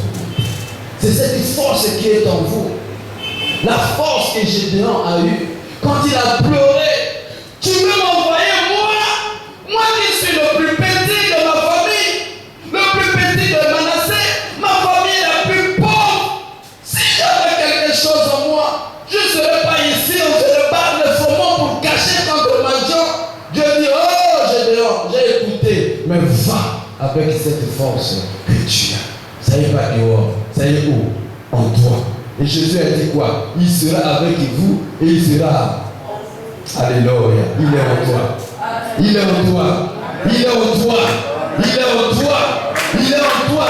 C'est cette force qui est en vous. La force que Gédéon a eue, quand il a pleuré, tu veux m'envoyer moi qui suis le plus petit de ma famille, le plus petit de Manassé, ma famille la plus pauvre. Si j'avais quelque chose en moi, je ne serais pas ici, on se débat le froment pour cacher contre ma joie. Dieu dit, oh Gédéon, j'ai écouté, mais va avec cette force que tu as. Ça y est pas dehors, ça y est où? En toi. Et Jésus a dit quoi? Il sera avec vous et il sera. Alléluia. Il est en toi. Il est en toi. Il est en toi. Il est en toi. Il est en toi.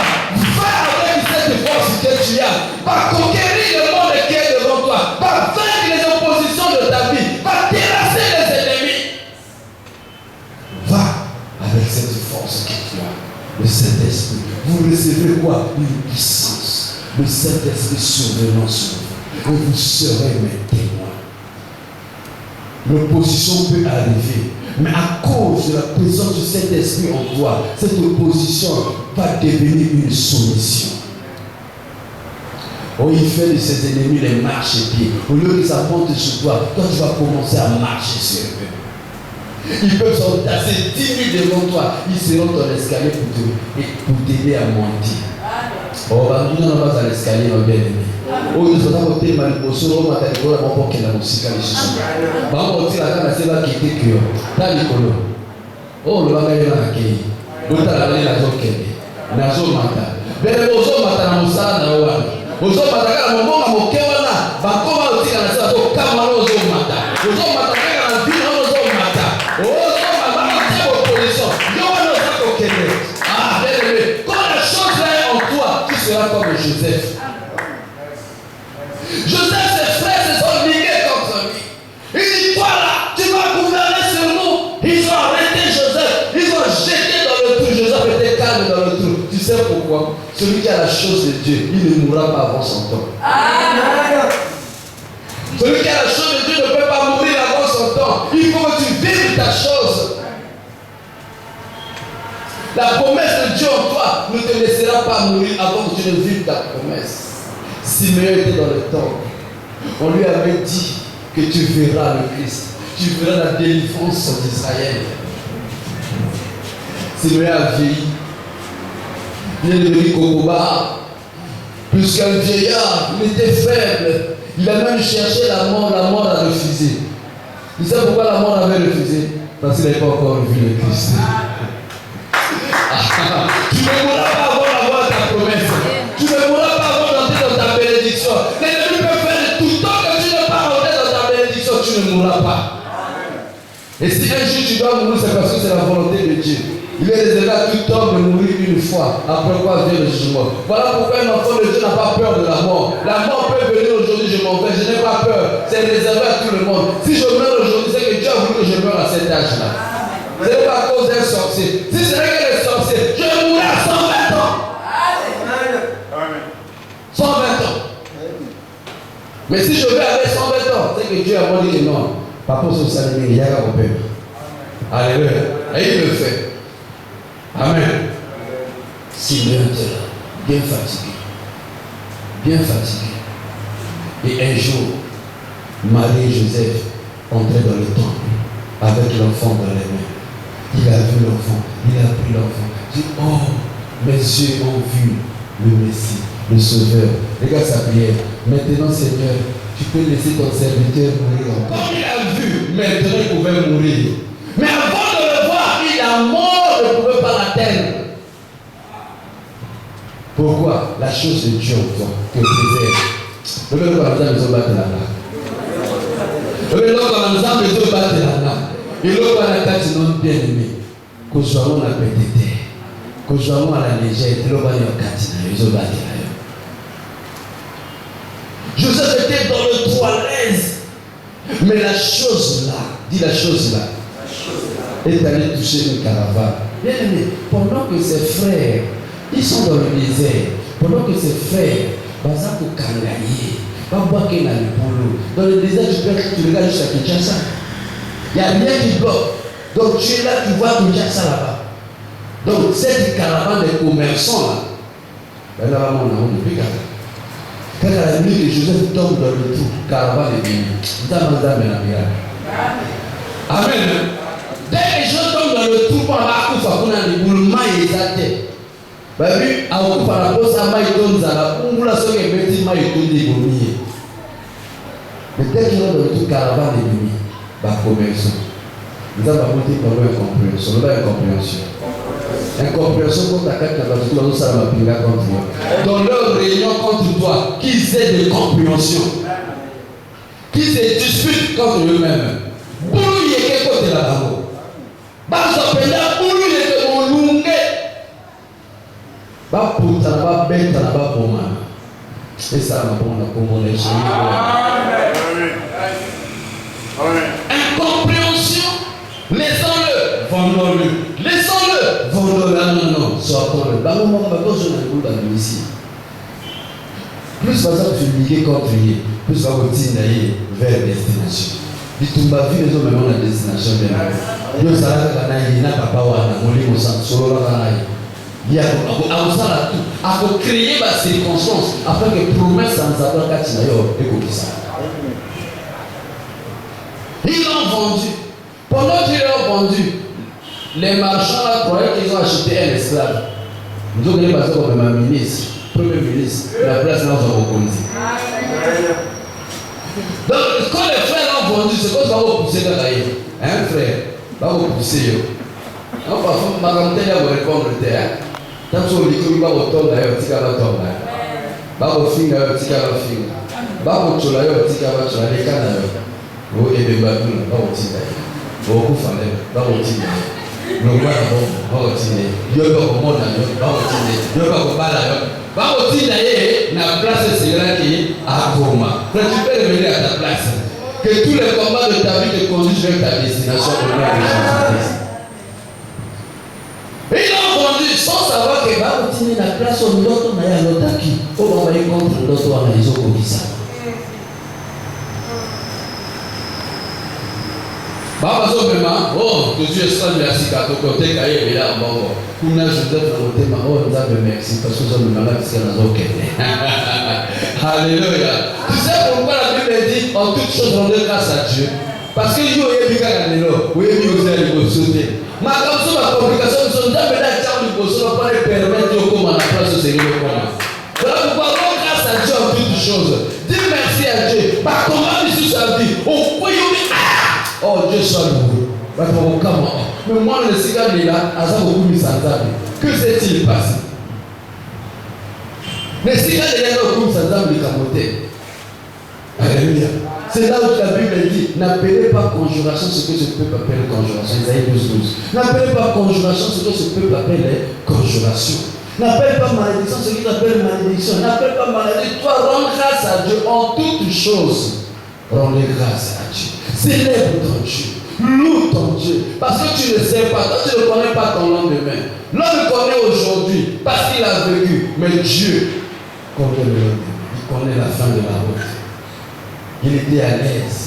Va avec cette force que tu as. Va conquérir le monde qui est devant toi. Va vaincre les oppositions de ta vie. Va terrasser les ennemis. Va avec cette force que tu as. Le Saint-Esprit. Vous recevez quoi? Une puissance. Le Saint-Esprit survenant sur vous. Et vous serez mes témoins. L'opposition peut arriver. Mais à cause de la présence du Saint-Esprit en toi, cette opposition va devenir une soumission. Oh, il fait de ses ennemis les marchepieds. Au lieu que ça monte sur toi, toi tu vas commencer à marcher sur eux. Ils peuvent s'entasser 10 000 devant toi. Ils seront dans l'escalier pour t'aider à monter. Oh, nous n'allons pas à l'escalier, mon bien-aimé. Oh, nous sommes à côté de ma liposo, on m'a dit que la mamie qui est la musique à l'issue. Maman, tu as dit que tu es là. T'as dit que oh, le bagage est là. Vous avez la zone qui est là. La zone mata. Mais le bozo mata na musala na wa. Bozo mata kala momonga mokewa na. Bakoma utika na sasa to kama lozo mata. Bozo mata kala na vina lozo mata. Oh, so mama tebo position. Yo wana zako kende. Ah, bébé. Quand la chose est en toi, tu seras comme Joseph. Joseph, ses frères se sont ligués contre lui. Il dit, toi là, tu vas gouverner sur nous. Ils ont arrêté Joseph. Ils ont jeté dans le trou. Joseph était calme dans le trou. Tu Tu sais pourquoi? Celui qui a la chose de Dieu, il ne mourra pas avant son temps. Amen. Celui qui a la chose de Dieu ne peut pas mourir avant son temps. Il faut que tu vives ta chose. La promesse de Dieu en toi ne te laissera pas mourir avant que tu ne vives ta promesse. Simeon était dans le temple. On lui avait dit que tu verras le Christ. Tu verras la délivrance d'Israël. Simeon a vieilli. Il est devenu Kokoba. Plus qu'un vieillard, il était faible. Il a même cherché la mort a refusé. Tu sais pourquoi la mort avait refusé? Parce qu'il n'avait pas encore vu le Christ. Tu ne mourras pas avant d'avoir ta promesse. Tu ne mourras pas avant d'entrer dans ta bénédiction. L'ennemi peut faire tout tant que tu ne pas rentrer dans ta bénédiction, tu ne mourras pas. Et si un jour tu dois mourir, c'est parce que c'est la volonté de Dieu. Il est réservé à tout homme de mourir une fois, après quoi vient le jugement. Voilà pourquoi un enfant de Dieu n'a pas peur de la mort. La mort peut venir aujourd'hui, je m'en vais, je n'ai pas peur. C'est réservé à tout le monde. Si je meurs aujourd'hui, c'est que Dieu a voulu que je meure à cet âge-là. Ce n'est pas à cause d'un sorcier. Si ce n'est que les sorciers, je mourrai à 120 ans. 120 ans. Mais si je vais avec 120 ans, c'est que Dieu a dit que non. Papa, c'est ça, il y a un problème. Alléluia. Et il le fait. Amen. Simeon était là, bien fatigué. Bien fatigué. Et un jour, Marie et Joseph entraient dans le temple avec l'enfant dans les mains. Il a vu l'enfant, il a pris l'enfant. Il dit, oh, mes yeux ont vu le Messie, le Sauveur. Regarde sa prière. Maintenant, Seigneur, tu peux laisser ton serviteur mourir encore. Comme il a vu, maintenant il pouvait mourir. Mais avant de le voir, la mort ne pouvait pas l'atteindre. Pourquoi? La chose de Dieu en toi te préserve. Le même quand nous avons battu la main. Le même quand nous avons battu la main. Et l'autre quand nous avons bien aimé. Que soit on a pété. Que soit on a la légère. Et l'autre quand nous avons battu la main. Joseph était dans le trou à l'aise. Mais la chose là, dis la chose là, est allé toucher une caravane. Bien aimé, pendant que ses frères, ils sont dans le désert, pendant que ses frères, Baza pour Kangaye, Babouaké dans le boulot, dans le désert, tu regardes jusqu'à Kinshasa. Il n'y a rien qui bloque. Donc tu es là, tu vois Kinshasa là-bas. Donc cette caravane des commerçants là, ben là, on a depuis quand la nuit que Joseph tombe dans le trou, caravane est venue. Amen. Dès que les gens tombent dans le trou, on a un coup à les boulements et les athées. Baby, à un coup à la pose à Maïton Zala, on l'a sauvé et petit Maïton des gourmiers. Mais dès qu'ils sont dans le trou, caravane est venue. Bah, commerçant. Nous avons monté pour incompréhension. Nous avons incompréhension. Incompréhension contre la carte de la ça m'a pris contre moi. Dans leur réunion contre toi, qu'ils aient de compréhension. Qu'ils se disputent contre eux-mêmes. Boulou y est quelque côté là-bas. Bazopenda boulou y est de mon lungue. Ba puta na ba beta na ba boma. Et ça m'a bon comme on est chez incompréhension. Laissons-le. Vendons-le. Laissons-le. Vendons-le. Non. Sortons-le. Bah, on va pas besoin de boulot dans le ici. Plus par exemple, tu ligues contre lui, plus va continuer d'aller vers destination. Dis-tu m'as vu les hommes maintenant la destination de Dieu s'arrête à Naï, n'a pas à Moli, au centre, solo la Naï. Il y a à créer ma circonstance afin que promesse sans avoir qu'à Tinayo et comme ça. Ils l'ont vendu. Pendant qu'ils l'ont vendu, les marchands là croyaient qu'ils ont acheté un esclave. Nous avons passé comme un ministre. Premier ministre, la place là, on va reconnaître. Donc, quand les frères l'ont vendu, c'est quoi ça va repousser dans la vie? Un frère, va repousser. On va faire ma grande tête à répondre le terre. Tant que on dit qu'il va retourner là, il va retourner là. Va refinir là, il va refinir. Va retourner là, il va retourner là. Les canards, vous et les babouins, va retourner là. Vous refondez, va retourner là. Le roi va retourner. Dieu va remonter là, va retourner. Dieu va remonter là. Va aussi d'ailleurs la place c'est là qui est à Goma. Tu peux revenir à ta place. Que tous les combats de ta vie te conduisent vers ta destination au nom de Jésus-Christ. Et ils l'ont vendu sans savoir que va tine na place au ndoto na ya lotaki. On va y contre ndoto wana izokobisa. Baba zomema, oh, Dieu est sans merci à ton côté quand il est là bon. Kuna Joseph na côté ma oh, Nzambe merci parce que nous sommes malades parce que nous avons qu'elle. Alléluia. Tu sais pourquoi la Bible dit en toutes choses rendez grâce à Dieu? Parce que yo yebi kaka lelo, yo yebi oza liboso te. Ma comme ça ma complication sont Nzambe na tient liboso pour les permettre yo comme na place au Seigneur comme. Voilà pourquoi rends grâce à Dieu en toutes choses. Dis merci à Dieu. Par comment il sous sa vie. Oh, oh Dieu soit loué. Mais moi, le cigare est là, à ça beaucoup mis sans table. Que s'est-il passé? Le cigare est là, beaucoup mis sans table, camoté. Alléluia. C'est là où la Bible dit n'appelez pas conjuration ce que ce peuple appelle conjuration. Isaïe 12. N'appelez pas conjuration ce que ce peuple appelle conjuration. N'appelle pas malédiction ce qu'il appelle malédiction. N'appelle pas malédiction. Toi, rends grâce à Dieu en toutes choses. Rendez grâce à Dieu. Célèbre ton Dieu. Loue ton Dieu. Parce que tu ne sais pas. Toi, tu ne connais pas ton lendemain. L'homme connaît aujourd'hui parce qu'il a vécu. Mais Dieu connaît le lendemain. Il connaît la fin de la route. Il était à l'aise.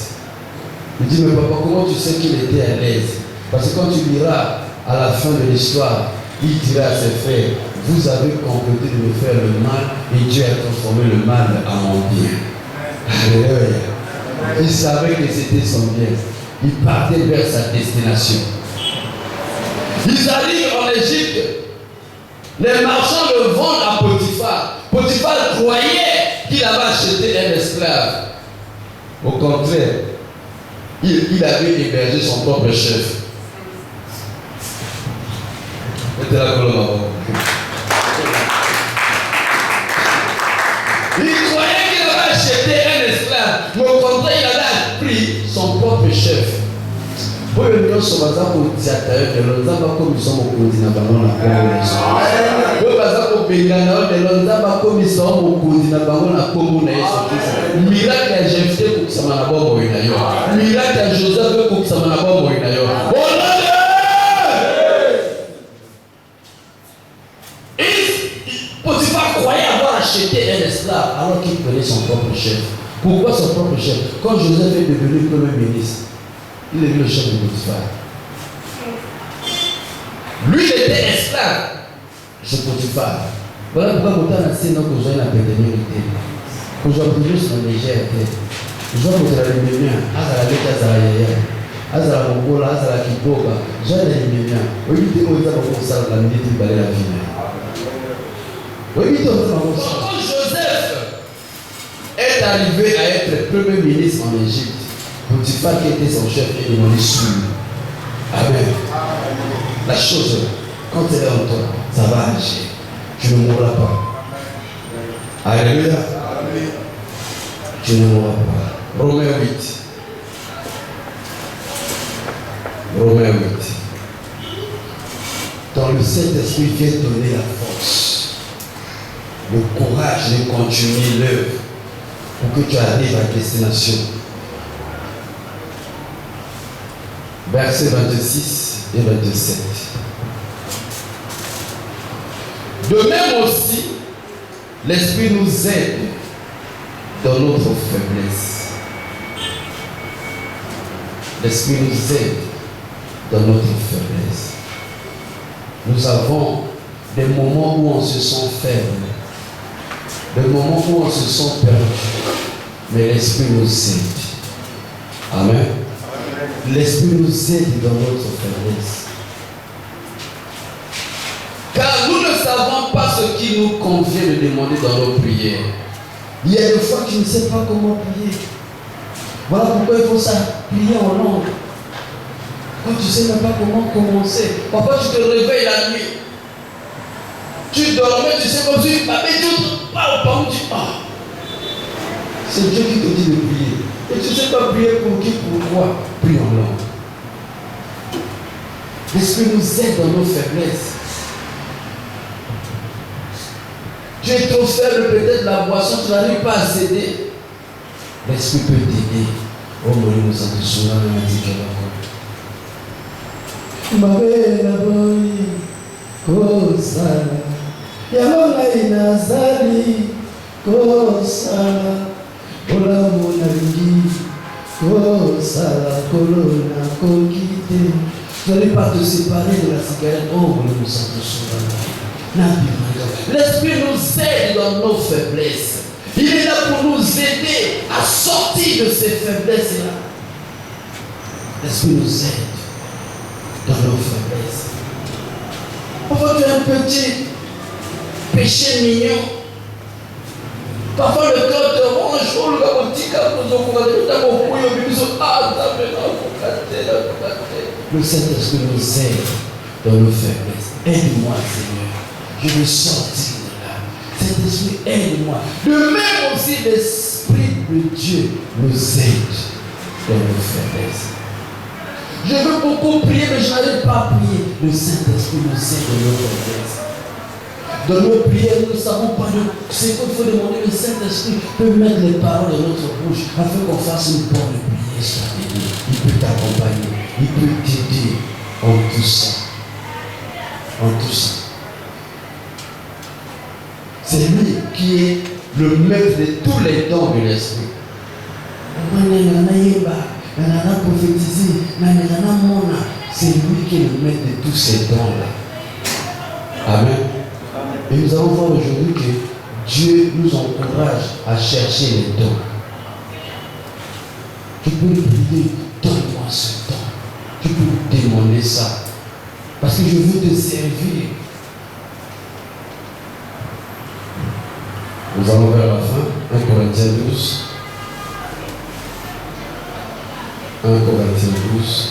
Il dit, mais papa, comment tu sais qu'il était à l'aise? Parce que quand tu liras à la fin de l'histoire, il dira à ses frères, vous avez complété de me faire le mal et Dieu a transformé le mal en mon bien. Alléluia. Il savait que c'était son bien. Il partait vers sa destination. Ils arrivent en Égypte. Les marchands le vendent à Potiphar. Potiphar croyait qu'il avait acheté un esclave. Au contraire, il avait hébergé son propre chef. Il croyait qu'il avait acheté un esclave. Mais au contraire, il avait pris son propre chef. Pour le million sur le Bazar, le Zamba comme ils sont au continent, le Bazar au Bengana, le Zamba comme ils sont au continent, miracle à Jephthé pour que ça m'en a bon d'ailleurs. Miracle à Joseph pour que ça m'en a bon d'ailleurs. Potiphar croyait avoir acheté un esclave alors qu'il prenait son propre chef. Pourquoi son propre chef? Quand Joseph est devenu premier ministre, il est le chef de Potiphar. Lui, il était esclave chez Potiphar. Voilà pourquoi vous avez assez dans que vous avez la pédénité. Quand vous avez plus dans les légèreté. Je vois que vous avez les miens. Azala leka azala yaya. Azala mongola, azala kiboga. J'ai les miens. Vous dites que vous avez fait ça dans la minute de la vie. Oui, quand Joseph est arrivé à être premier ministre en Égypte, Potiphar qui était son chef est demandé sur lui. Amen. La chose, quand elle est en toi, ça va agir. Tu ne mourras pas. Alléluia. Tu ne mourras pas. Romains 8. Romains 8. Dans le Saint-Esprit vient donner la force, le courage de continuer l'œuvre pour que tu arrives à destination. Versets 26 et 27. De même aussi, l'Esprit nous aide dans notre faiblesse. L'Esprit nous aide dans notre faiblesse. Nous avons des moments où on se sent faible, des moments où on se sent perdu, mais l'Esprit nous aide. Amen. L'Esprit nous aide dans notre faiblesse. Car nous ne savons pas ce qui nous convient de demander dans nos prières. Il y a des fois que tu ne sais pas comment prier. Voilà pourquoi il faut ça, prier en langue. Quand tu ne sais même pas comment commencer. Parfois tu te réveilles la nuit. Tu dormais, tu sais comme si tu parles, tu parles. C'est Dieu qui te dit de prier. Et tu ne sais pas prier pour qui, pourquoi. Prie en langue. L'Esprit nous aide dans nos faiblesses. Tu es trop faible, peut-être la boisson, tu n'arrives pas à céder. L'Esprit peut t'aider. Oh mon Dieu, nous sommes souvent dans la vie. Ma belle boy, Kosala, Yalonga inazali kosala ola monalingi kosala kolona kokite. Vous n'allez pas te séparer de la cigarette. Oh, nous sommes souvent. L'Esprit nous aide dans nos faiblesses. Il est là pour nous aider à sortir de ces faiblesses-là. L'Esprit nous aide dans nos faiblesses. Parfois tu as un petit péché mignon. Parfois le cœur te ronge. Le Saint-Esprit nous aide dans nos faiblesses. Aide-moi, Seigneur. Je veux sortir de là. Saint-Esprit, aide-moi. De même aussi, l'Esprit de Dieu nous aide dans nos faiblesses. Je veux beaucoup prier, mais je n'arrive pas à prier. Le Saint-Esprit nous aide dans nos faiblesses. Dans nos prières, nous ne savons pas de ce qu'il faut demander. Le Saint-Esprit peut mettre les paroles dans notre bouche afin qu'on fasse une bonne prière chaque nuit. Il peut t'accompagner, il peut t'aider en tout ça. En tout ça. C'est lui qui est le maître de tous les dons de l'Esprit. C'est lui qui est le maître de tous ces dons-là. Amen. Et nous allons voir aujourd'hui que Dieu nous encourage à chercher les dons. Tu peux lui prier, donne-moi ce don. Tu peux lui demander ça. Parce que je veux te servir. Nous allons vers la fin. 1 Corinthiens 12. 1 Corinthiens 12.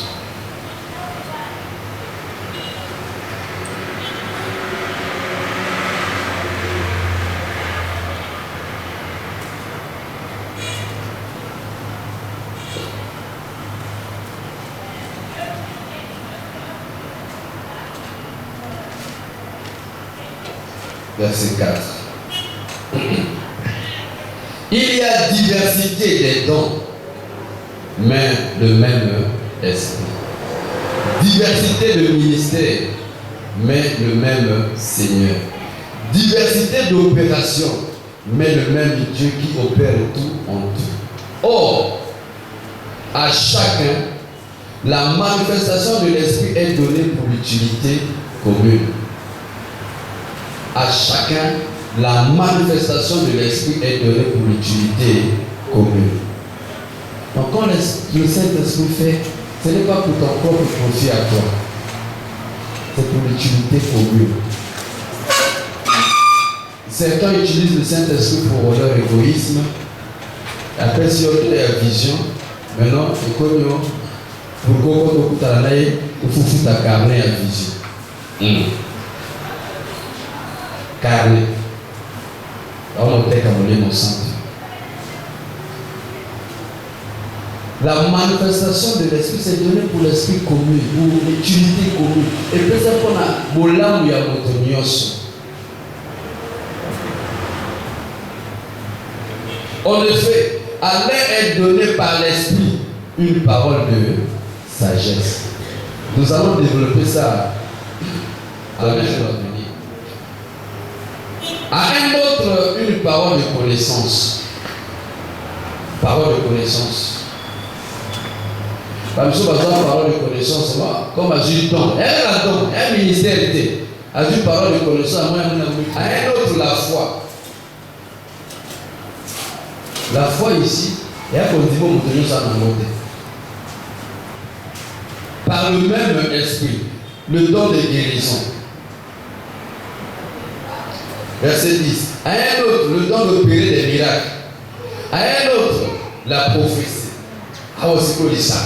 Verset 4. Il y a diversité des dons, mais le même esprit. Diversité de ministères, mais le même Seigneur. Diversité d'opérations, mais le même Dieu qui opère tout en tout. Or, à chacun, la manifestation de l'esprit est donnée pour l'utilité commune. À chacun, la manifestation de l'Esprit est donnée pour l'utilité commune. Donc quand le Saint-Esprit fait, ce n'est pas pour ton propre profit à toi. C'est pour l'utilité commune. Certains utilisent le Saint-Esprit pour leur égoïsme. Après, si on a la vision, maintenant, c'est comme pour qu'on il faut foutre ta carnet à vision. Carnet. On a mon centre. La manifestation de l'esprit, c'est donné pour l'esprit commun, pour l'utilité commune. Et peut-être qu'on a Bolam ou Yamotonioso. En effet, à l'un est donné par l'esprit une parole de sagesse. Nous allons développer ça à la venir. À un autre, une parole de connaissance. Parole de connaissance. Par exemple, parole de connaissance, comme à Jules Don. Elle a don, un ministère était. À Jules parole de connaissance, à un autre, la foi. La foi ici, et à continuer à monter ça dans le par le même esprit, le don de guérison. Verset 10. À un autre, le don d'opérer des miracles. À un autre, la prophétie. À aussi qu'on dit ça.